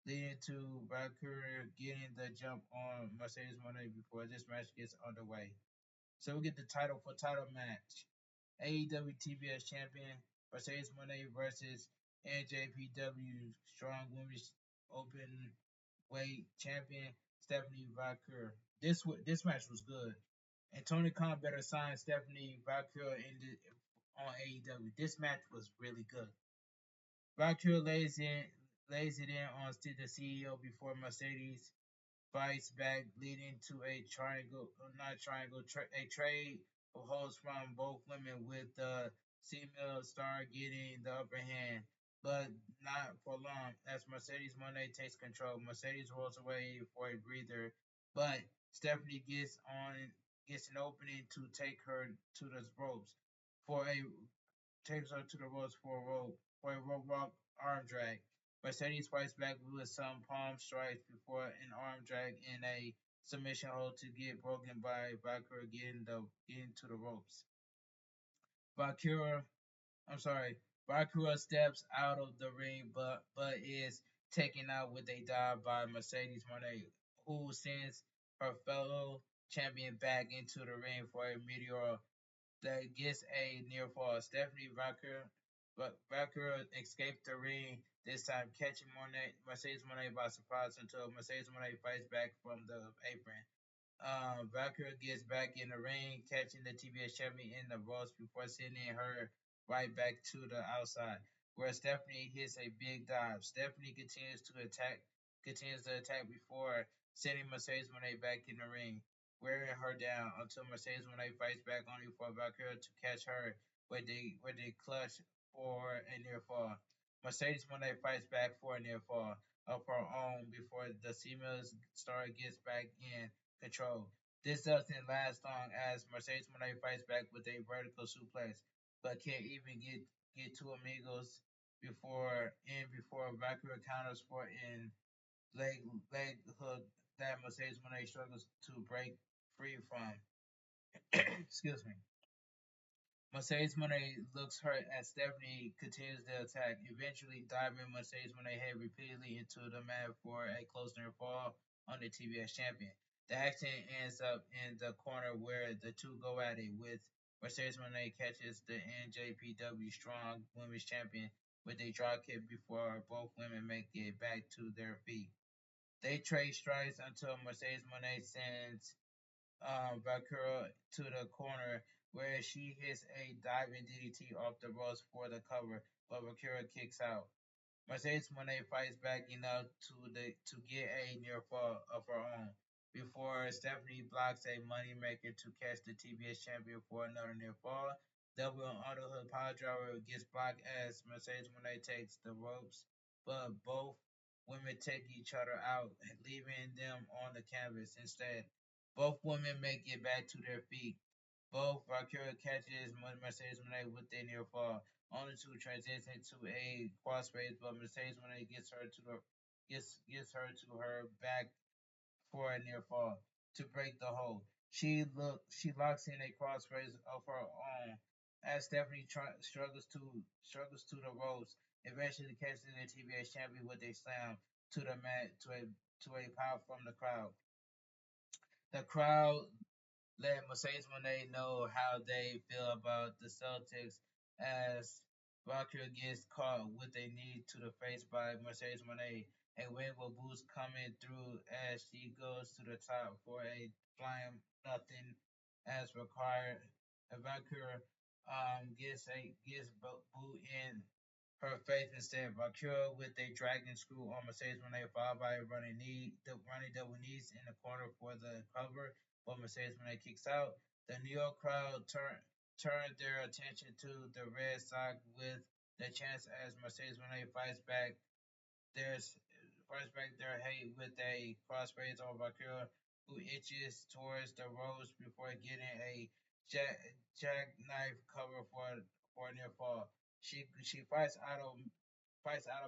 leading to Valkyrie getting the jump on Mercedes Moné before this match gets underway. So we get the title match. AEW TBS champion Mercedes Moné versus NJPW Strong Women's Open Weight champion Stephanie Valkyrie. This match was good, and Tony Khan better sign Stephanie Valkyrie on AEW. This match was really good. Valkyrie lays it in on the CEO before Mercedes fights back, leading to a triangle, not triangle, a trade of holds from both women, with the female star getting the upper hand, but not for long. As Mercedes Moné takes control, Mercedes rolls away for a breather, but Stephanie gets an opening to take her to the ropes for a takes her to the ropes for a rope arm drag. Mercedes fights back with some palm strikes before an arm drag and a submission hold to get broken by Valkyrie getting to the ropes. Valkyrie, I'm sorry, Valkyrie steps out of the ring, but is taken out with a dive by Mercedes Moné, who sends her fellow champion back into the ring for a meteor that gets a near fall. Stephanie Valkyrie escaped the ring, this time catching Mercedes Moné by surprise until Mercedes Moné fights back from the apron. Valkyrie gets back in the ring, catching the TBS champion in the ropes before sending her right back to the outside, where Stephanie hits a big dive. Stephanie continues to attack before sending Mercedes Moné back in the ring, wearing her down until Mercedes Moné fights back only for Valkyrie to catch her where they clutch for a near fall. Mercedes Moné fights back for a near fall of her own before the female star gets back in control. This doesn't last long as Mercedes Moné fights back with a vertical suplex, but can't even get two amigos before Valkyrie counters for an leg hook that Mercedes Moné struggles to break free from. Excuse me. Mercedes Moné looks hurt as Stephanie continues the attack, eventually diving Mercedes Moné head repeatedly into the mat for a close near fall on the TBS champion. The action ends up in the corner where the two go at it, with Mercedes Moné catches the NJPW Strong Women's Champion with a drop kick before both women make it back to their feet. They trade strikes until Mercedes Moné sends Valkyrie to the corner where she hits a diving DDT off the ropes for the cover, but Valkyrie kicks out. Mercedes Moné fights back enough to get a near fall of her own before Stephanie blocks a moneymaker to catch the TBS champion for another near fall. Double underhood power driver gets blocked as Mercedes Moné takes the ropes, but both women take each other out, leaving them on the canvas instead. Both women make it back to their feet. Both Valkyrie catches Mercedes Moné with a near fall, only to transition to a crossface, but Mercedes Moné gets her to her back for a near fall to break the hold. She locks in a crossface of her own as Stephanie struggles to the ropes, eventually catching the TBS champion with a slam to the mat to a pop from the crowd. The crowd let Mercedes Moné know how they feel about the Celtics as Valkyrie gets caught with a knee to the face by Mercedes Moné. A wave of boots coming through as she goes to the top for a flying nothing as required. Valkyrie gets boot in her face instead. Valkyrie with a dragon screw on Mercedes Moné, followed by a running double knees in the corner for the cover. But Mercedes Moné kicks out. The New York crowd turned their attention to the Red Sox with the chance as Mercedes Moné there's fights back their hate with a crossface on Valkyria who itches towards the ropes before getting a jack, jackknife cover for a near fall. She fights out of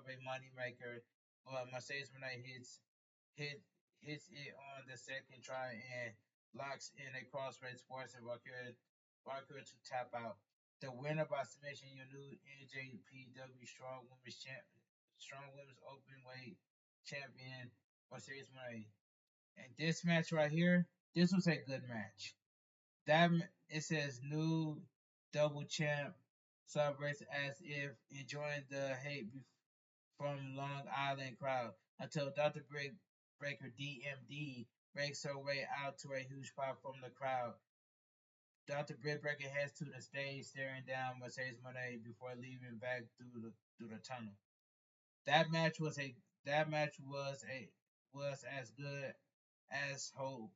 a moneymaker, but Mercedes Moné hit, hits it on the second try and locks in a crossface forcing Valkyria to tap out. The winner by submission, your new NJPW Strong Women's Openweight Champion, Mercedes Moné. And this match right here, this was a good match. That it says new double champ celebrates as if enjoying the hate from Long Island crowd until Dr. Breaker DMD breaks her way out to a huge pop from the crowd. Dr. Britt Breaker heads to the stage, staring down Mercedes Moné before leaving back through the tunnel. That match was a that match was as good as hope.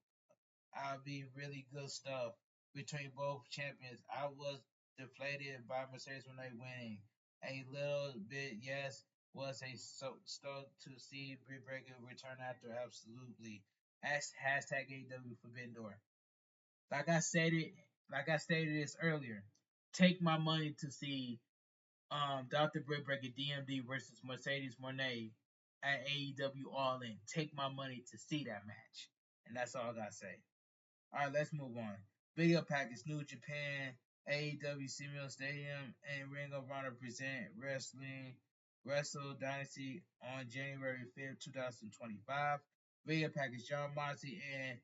I'll be really good stuff between both champions. I was deflated by Mercedes Moné winning. A little bit, yes, was a stoked to see Britt Breaker return after absolutely. Hashtag AEW Forbidden Door. Like I stated, like I stated this earlier, take my money to see Dr. Britt Breaker DMD versus Mercedes Moné at AEW All In. Take my money to see that match, and that's all I gotta say. All right, let's move on. Video package: New Japan, AEW Simeo Stadium, and Ring of Honor present Wrestle Dynasty on January 5th, 2025. Video package: John Moxley and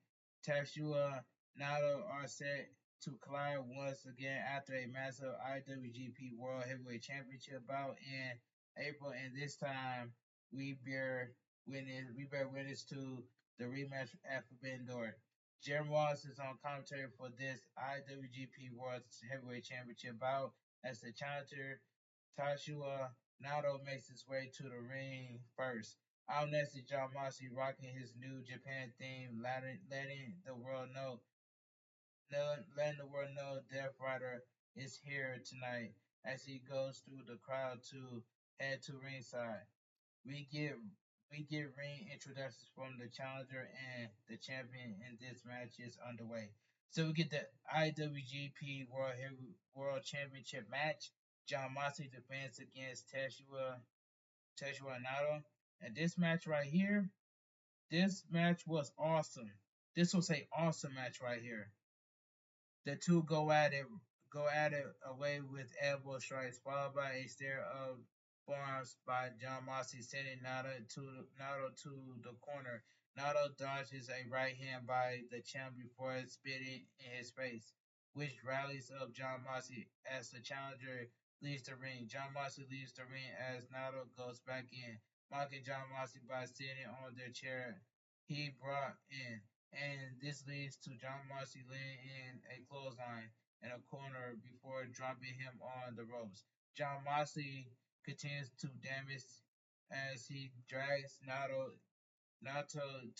Tetsuya Naito are set to collide once again after a massive IWGP World Heavyweight Championship bout in April, and this time we bear witness to the rematch at Forbidden Door. Jim Ross is on commentary for this IWGP World Heavyweight Championship bout as the challenger Tatsuya Naito makes his way to the ring first. Out next is John Moxley rocking his new Japan theme, letting the world know Death Rider is here tonight as he goes through the crowd to head to ringside. We get we get ring introductions from the challenger and the champion, and this match is underway. So we get the IWGP World Championship match. John Moxley defends against Tetsuya Naito, and this match right here, this match was awesome. This was a awesome match right here. The two go at it away with elbow strikes, followed by a stare of forearms by John Moxley, sending Naito to the corner. Naito dodges a right hand by the champ before spitting in his face, which rallies up John Moxley as the challenger leaves the ring. John Moxley leaves the ring as Naito goes back in, mocking John Moxley by sitting on the chair he brought in, and this leads to John Moxley laying in a clothesline in a corner before dropping him on the ropes. John Moxley continues to damage as he drags Nato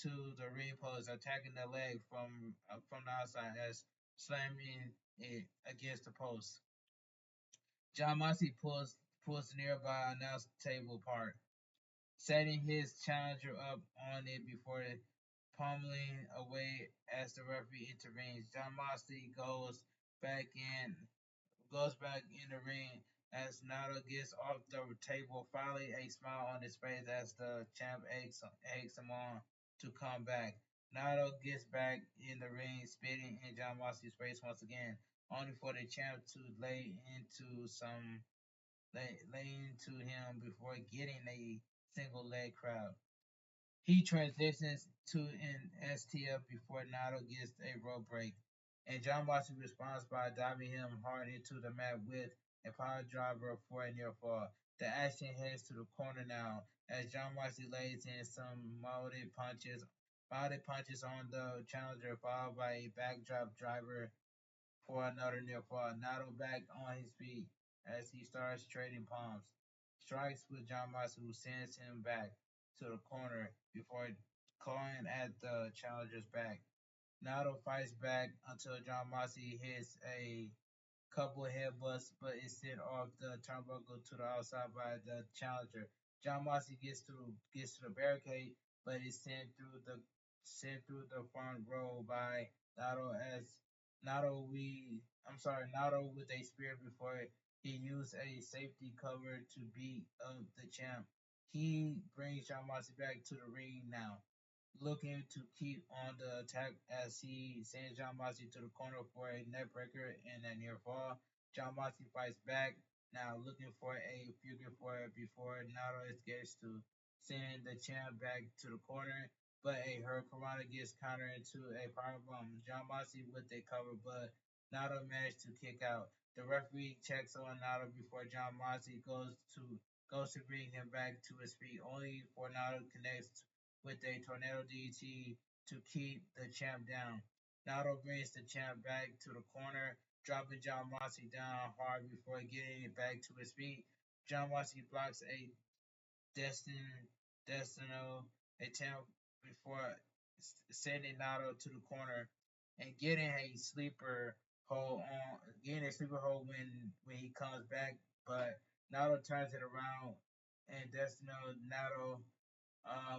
to the ring post, attacking the leg from the outside as slamming it against the post. John Moxley pulls the nearby announce table apart, setting his challenger up on it before pummeling away as the referee intervenes. John Moxley back in back in the ring as Nato gets off the table, finally a smile on his face as the champ eggs him on to come back. Nato gets back in the ring, spitting in John Moxley's face once again, only for the champ to lay into him before getting a single leg crowd. He transitions to an STF before Nato gets a rope break, and John Moxley responds by diving him hard into the mat with a power driver for a near fall. The action heads to the corner now as John Moxley lays in some mounted punches on the challenger, followed by a backdrop driver for another near fall. Nato back on his feet as he starts trading palms. Strikes with John Moxley, who sends him back to the corner before clawing at the challenger's back. Nato fights back until John Moxley hits a couple headbutts, but is sent off the turnbuckle to the outside by the challenger. John Moxley gets to the barricade, but is sent through the front row by Nato as Nato with a spear before he used a safety cover to beat up the champ. He brings John Moxley back to the ring now, looking to keep on the attack as he sends John Moxley to the corner for a neckbreaker and a near fall. John Moxley fights back, now looking for a figure for it before Nato gets to send the champ back to the corner, but a Hurricanrana gets countered into a powerbomb. John Moxley with a cover, but Nato managed to kick out. The referee checks on Nato before John Moxley goes to bring him back to his feet, only for Nato connects with a tornado DT to keep the champ down. Nato brings the champ back to the corner, dropping John Moxley down hard before getting it back to his feet. John Moxley blocks a Destino attempt before sending Nato to the corner and getting a sleeper hold when he comes back, but Nato turns it around and Nato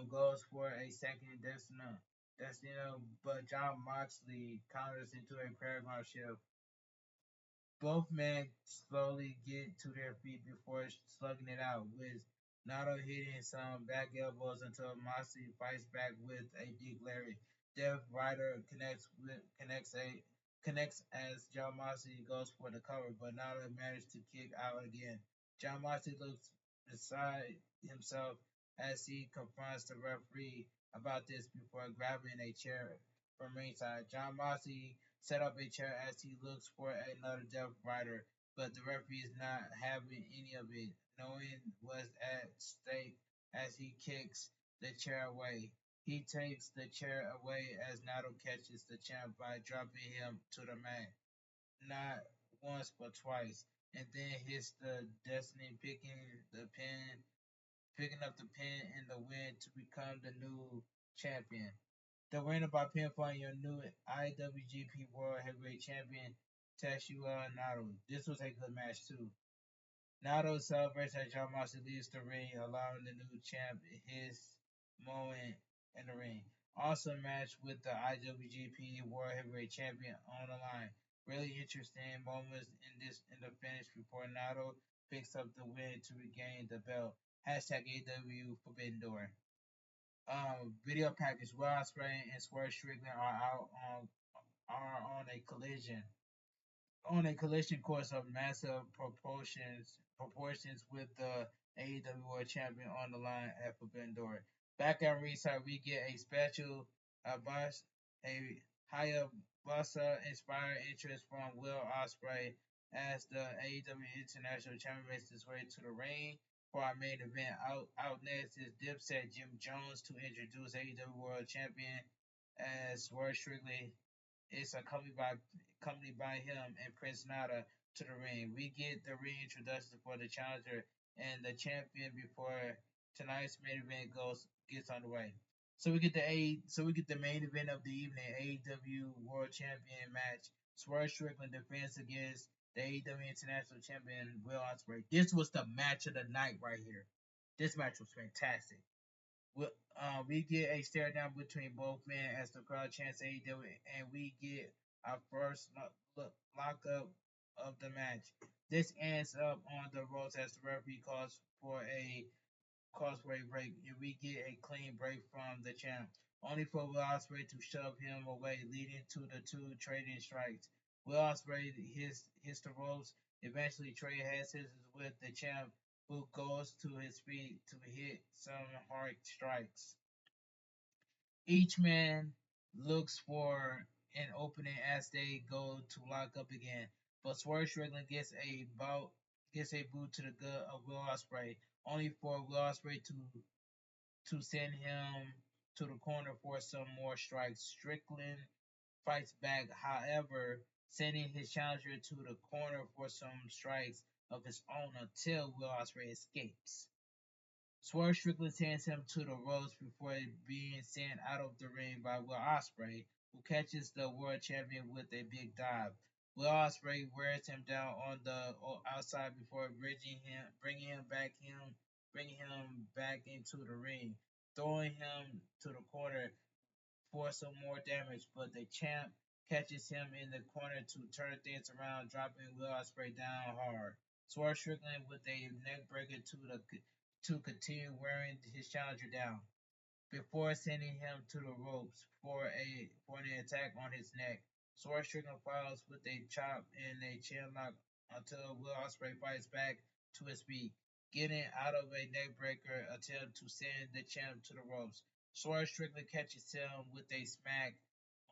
goes for a second Destino, but John Moxley counters into a paragon shift. Both men slowly get to their feet before slugging it out, with Nato hitting some back elbows until Moxley fights back with a big lariat. Death Rider connects as John Moxley goes for the cover, but Nato manages to kick out again. John Moxley looks beside himself as he confronts the referee about this before grabbing a chair from ringside. John Moxley set up a chair as he looks for another Death Rider, but the referee is not having any of it, knowing what's at stake as he kicks the chair away. He takes the chair away as Nato catches the champ by dropping him to the mat, not once but twice, and then hits the Destiny picking up the pin in the win to become the new champion. The winner by pinfall, your new IWGP World Heavyweight Champion, Tetsuya Naito. This was a good match too. Naito celebrates as John Moxley leaves the ring, allowing the new champ his moment in the ring. Also match with the IWGP World Heavyweight Champion on the line. Really interesting moments in the finish before Naito picks up the win to regain the belt. Hashtag AEW Forbidden Door. Video package. Will Ospreay and Swerve Strickland are on a collision course of massive proportions with the AEW World Champion on the line at Forbidden Door. Back at ringside, we get a special a Hayabasa inspired interest from Will Ospreay as the AEW International Champion makes his way to the ring for our main event. Out next is Dipset Jim Jones to introduce AEW World Champion as Swerve Strickland is accompanied by him and Prince Nana to the ring. We get the reintroduction for the challenger and the champion before tonight's main event gets underway. So we get the main event of the evening, AEW World Champion match. Swerve Strickland defends against the AEW International Champion Will Ospreay. This was the match of the night right here. This match was fantastic. We get a stare down between both men as the crowd chants AEW, and we get our first lockup of the match. This ends up on the ropes as the referee calls for a break, and we get a clean break from the champ, only for Will Ospreay to shove him away, leading to the two trading strikes. Will Ospreay hits the ropes, eventually trade head scissors with the champ, who goes to his feet to hit some hard strikes. Each man looks for an opening as they go to lock up again, but Swerve Strickland gets a boot to the gut of Will Ospreay, only for Will Ospreay to send him to the corner for some more strikes. Strickland fights back, however, sending his challenger to the corner for some strikes of his own until Will Ospreay escapes. Swerve Strickland sends him to the ropes before being sent out of the ring by Will Ospreay, who catches the world champion with a big dive. Will Ospreay wears him down on the outside before bringing him back into the ring, throwing him to the corner for some more damage. But the champ catches him in the corner to turn things around, dropping Will Ospreay down hard. Swerve Strickland with a neckbreaker to continue wearing his challenger down before sending him to the ropes for an attack on his neck. Swerve Strickland follows with a chop and a chin lock until Will Ospreay fights back to his feet, getting out of a neckbreaker attempt to send the champ to the ropes. Swerve Strickland catches him with a smack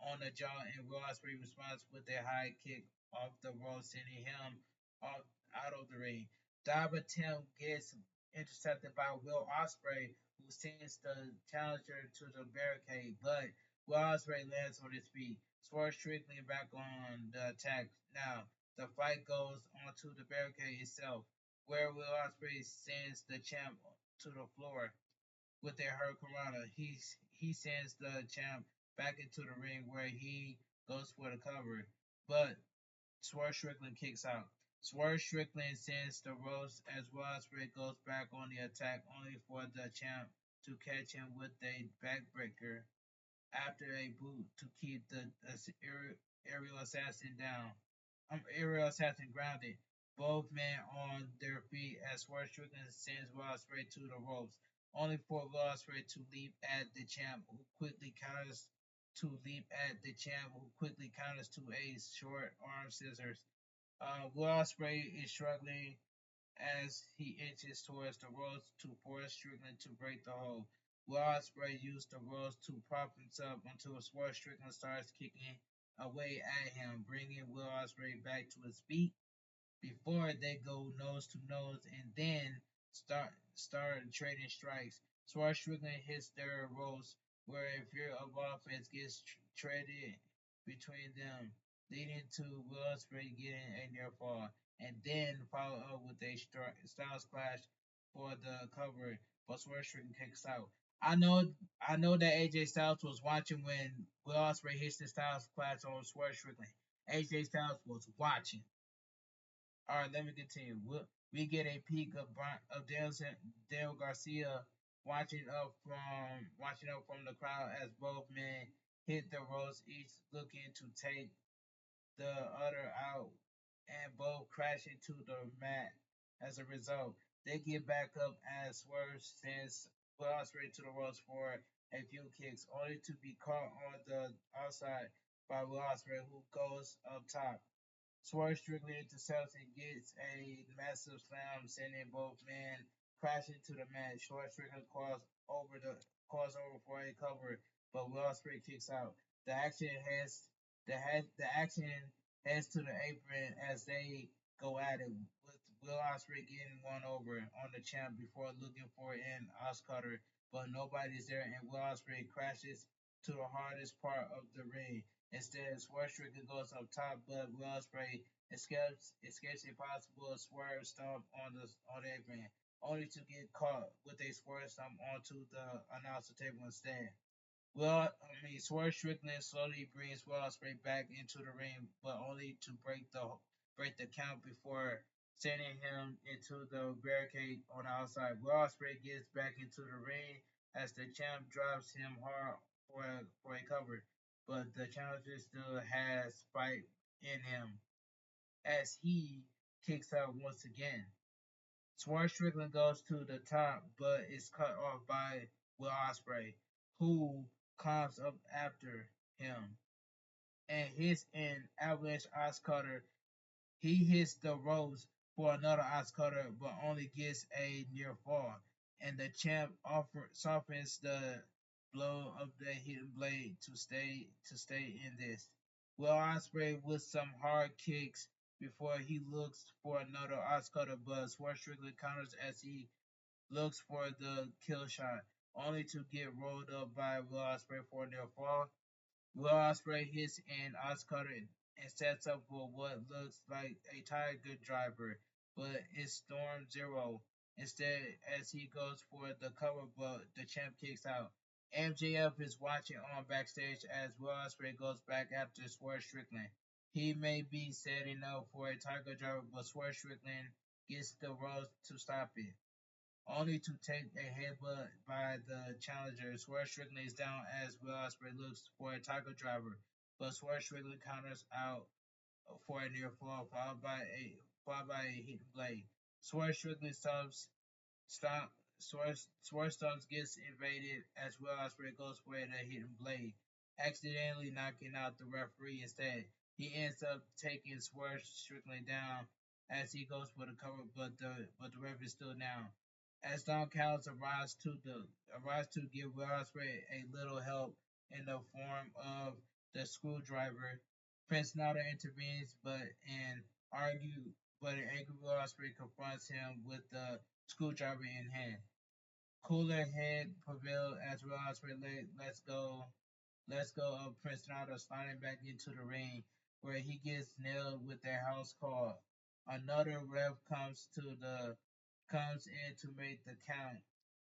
on the jaw, and Will Ospreay responds with a high kick off the ropes, sending him off out of the ring. Dive attempt gets intercepted by Will Ospreay, who sends the challenger to the barricade, but Will Ospreay lands on his feet. Swerve Strickland back on the attack. Now, the fight goes onto the barricade itself, where Will Ospreay sends the champ to the floor with a hurricanrana. He sends the champ back into the ring where he goes for the cover, but Swerve Strickland kicks out. Swerve Strickland sends the ropes as Ospreay goes back on the attack, only for the champ to catch him with a backbreaker after a boot to keep the aerial assassin down. Aerial assassin grounded. Both men on their feet as Swerve Strickland sends Ospreay to the ropes, only for Ospreay to leap at the champ, who quickly counters to a short arm scissors. Will Ospreay is struggling as he inches towards the ropes to force Strickland to break the hold. Will Ospreay used the ropes to prop himself until Swerve Strickland starts kicking away at him, bringing Will Ospreay back to his feet before they go nose to nose and then start trading strikes. Swerve Strickland hits their ropes where a fear of offense gets traded between them, leading to Will Ospreay getting a near fall, and then follow up with a Styles Clash for the cover, but Swerve Strickland kicks out. I know that AJ Styles was watching when Will Ospreay hits the Styles Clash on Swerve Strickland. AJ Styles was watching. All right, let me continue. We get a peek of Dale Garcia watching up from the crowd as both men hit the ropes, each looking to take the other out, and both crash into the mat. As a result, they get back up as Swerve sends Will Ospreay to the ropes for a few kicks, only to be caught on the outside by Will Ospreay, who goes up top. Swerve Strickland intercepts and gets a massive slam, sending both men crashing to the mat. Swerve Strickland calls over for a cover, but Will Ospreay kicks out. The action heads the action heads to the apron as they go at it, with Will Ospreay getting one over on the champ before looking for an Oscutter, but nobody's there, and Will Ospreay crashes to the hardest part of the ring. Instead, Swerve Strickland goes up top, but Will Ospreay escapes a possible swerve stomp on the apron, only to get caught with a swerve stomp onto the announcer table instead. Swerve Strickland slowly brings Will Ospreay back into the ring, but only to break the count before sending him into the barricade on the outside. Will Ospreay gets back into the ring as the champ drops him hard for a cover, but the challenger still has fight in him as he kicks out once again. Swerve Strickland goes to the top, but is cut off by Will Ospreay, who climbs up after him and hits an avalanche ice cutter. He hits the ropes for another ice cutter, but only gets a near fall. And the champ softens the blow of the hidden blade to stay in this. Will Ospreay with some hard kicks before he looks for another ice cutter, but Swerve Strickland counters as he looks for the kill shot, only to get rolled up by Will Ospreay for their fall. Will Ospreay hits an Oscutter and sets up for what looks like a Tiger driver, but it's Storm Zero instead as he goes for the cover, but the champ kicks out. MJF is watching on backstage as Will Ospreay goes back after Swerve Strickland. He may be setting up for a tiger driver, but Swerve Strickland gets the ropes to stop it. Only to take a headbutt by the challenger. Swerve Strickland is down as Will Ospreay looks for a tiger driver, but Swerve Strickland counters out for a near fall, followed by a hidden blade. Swerve Strickland Stop Swerve Stumps gets invaded as Will Ospreay goes for a hidden blade, accidentally knocking out the referee instead. He ends up taking Swerve Strickland down as he goes for the cover, but the ref is still down. As Don Callis arrives to give Will Ospreay a little help in the form of the screwdriver, Prince Nana intervenes, argue, but an angry Will Ospreay confronts him with the screwdriver in hand. Cooler head prevailed as Will Ospreay lets go of Prince Nana, sliding back into the ring, where he gets nailed with a house call. Another ref comes in to make the count,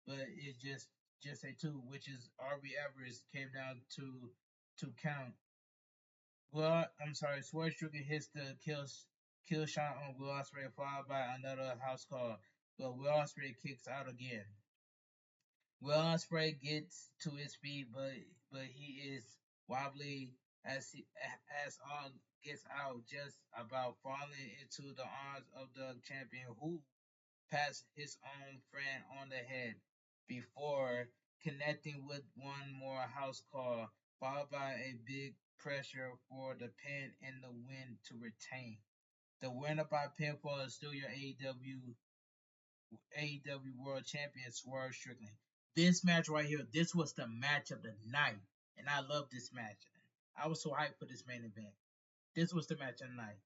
but it's just a two, which is RB Everest came down to count. Well, I'm sorry, Swerve Strickland hits the kill shot on Will Ospreay, followed by another house call, but Will Ospreay kicks out again. Will Ospreay gets to his feet, but he is wobbly as all gets out, just about falling into the arms of the champion, who passed his own friend on the head before connecting with one more house call, followed by a big pressure for the pin and the win to retain. The winner by pinfall is still your AEW World Champion Swerve Strickland. This match right here, this was the match of the night, and I love this match. I was so hyped for this main event. This was the match of the night.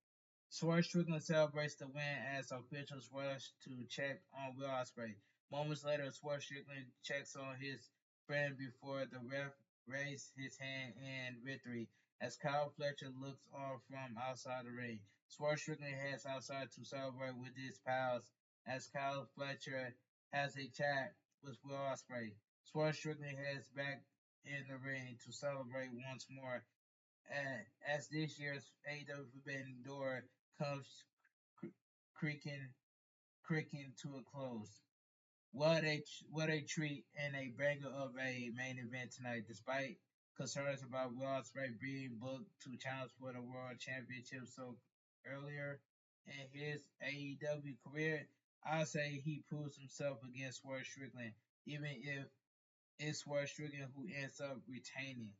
Swerve Strickland celebrates the win as officials rush to check on Will Ospreay. Moments later, Swerve Strickland checks on his friend before the ref raises his hand in victory as Kyle Fletcher looks on from outside the ring. Swerve Strickland heads outside to celebrate with his pals as Kyle Fletcher has a chat with Will Ospreay. Swerve Strickland heads back in the ring to celebrate once more as this year's AEW Forbidden Door comes creaking creaking to a close. What a treat and a banger of a main event tonight, despite concerns about Will Ospreay being booked to challenge for the World Championship so earlier in his AEW career. I say he proves himself against Swerve Strickland, even if it's Swerve Strickland who ends up retaining.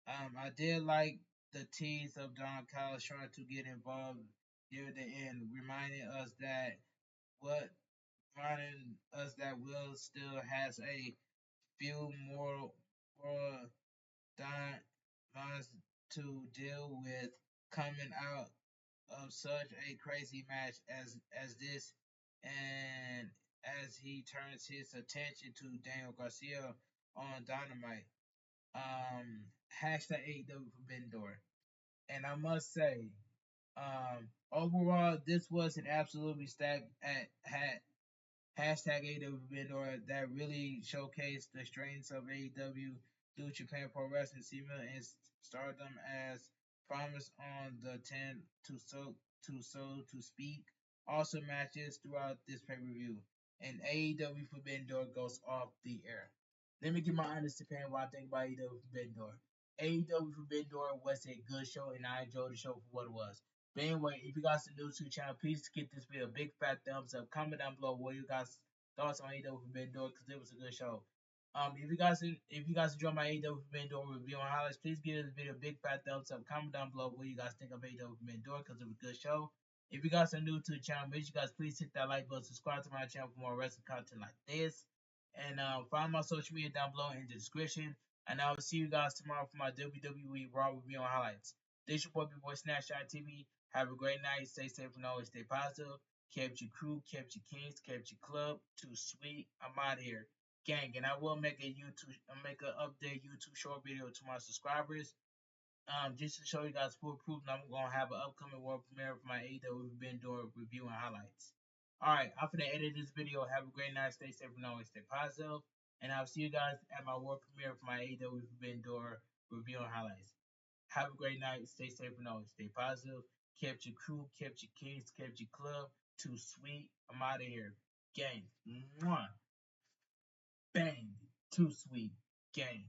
I did like the tease of Don Callis trying to get involved near the end, what reminding us that Will still has a few more diamonds to deal with coming out of such a crazy match as this, and as he turns his attention to Daniel Garcia on Dynamite. Hashtag AEW Forbidden Door. And I must say, overall, this was an absolutely stacked at hashtag AEW Vendor that really showcased the strengths of AEW through Japan Pro Wrestling, cement and stardom as promised on the 10 to speak. Also matches throughout this pay per view, and AEW Forbidden Door goes off the air. Let me give my honest opinion what I think about AEW Forbidden Door. AEW Forbidden Door was a good show, and I enjoyed the show for what it was. But anyway, if you guys are new to the channel, please give this video a big fat thumbs up. Comment down below what you guys thoughts on AEW Forbidden Door because it was a good show. If you guys enjoy my AEW Forbidden Door review and highlights, please give this video a big fat thumbs up. Comment down below what you guys think of AEW Forbidden Door because it was a good show. If you guys are new to the channel, make sure you guys please hit that like button, subscribe to my channel for more wrestling content like this, and find my social media down below in the description. And I will see you guys tomorrow for my WWE Raw review and highlights. This your boy Bigboysnacksjonnytv. Have a great night. Stay safe and always stay positive. Kept your crew, kept your kings, kept your club. Too sweet. I'm out here, gang. And I will make an update YouTube short video to my subscribers. Just to show you guys full proof, and I'm gonna have an upcoming world premiere for my AEW Forbidden Door review and highlights. Alright, I'm gonna edit this video. Have a great night. Stay safe and always stay positive. And I'll see you guys at my world premiere for my AEW Forbidden Door review and highlights. Have a great night. Stay safe and always stay positive. Kept your crew, kept your kings, kept your club. Too sweet. I'm out of here. Gang. Mwah. Bang. Too sweet. Gang.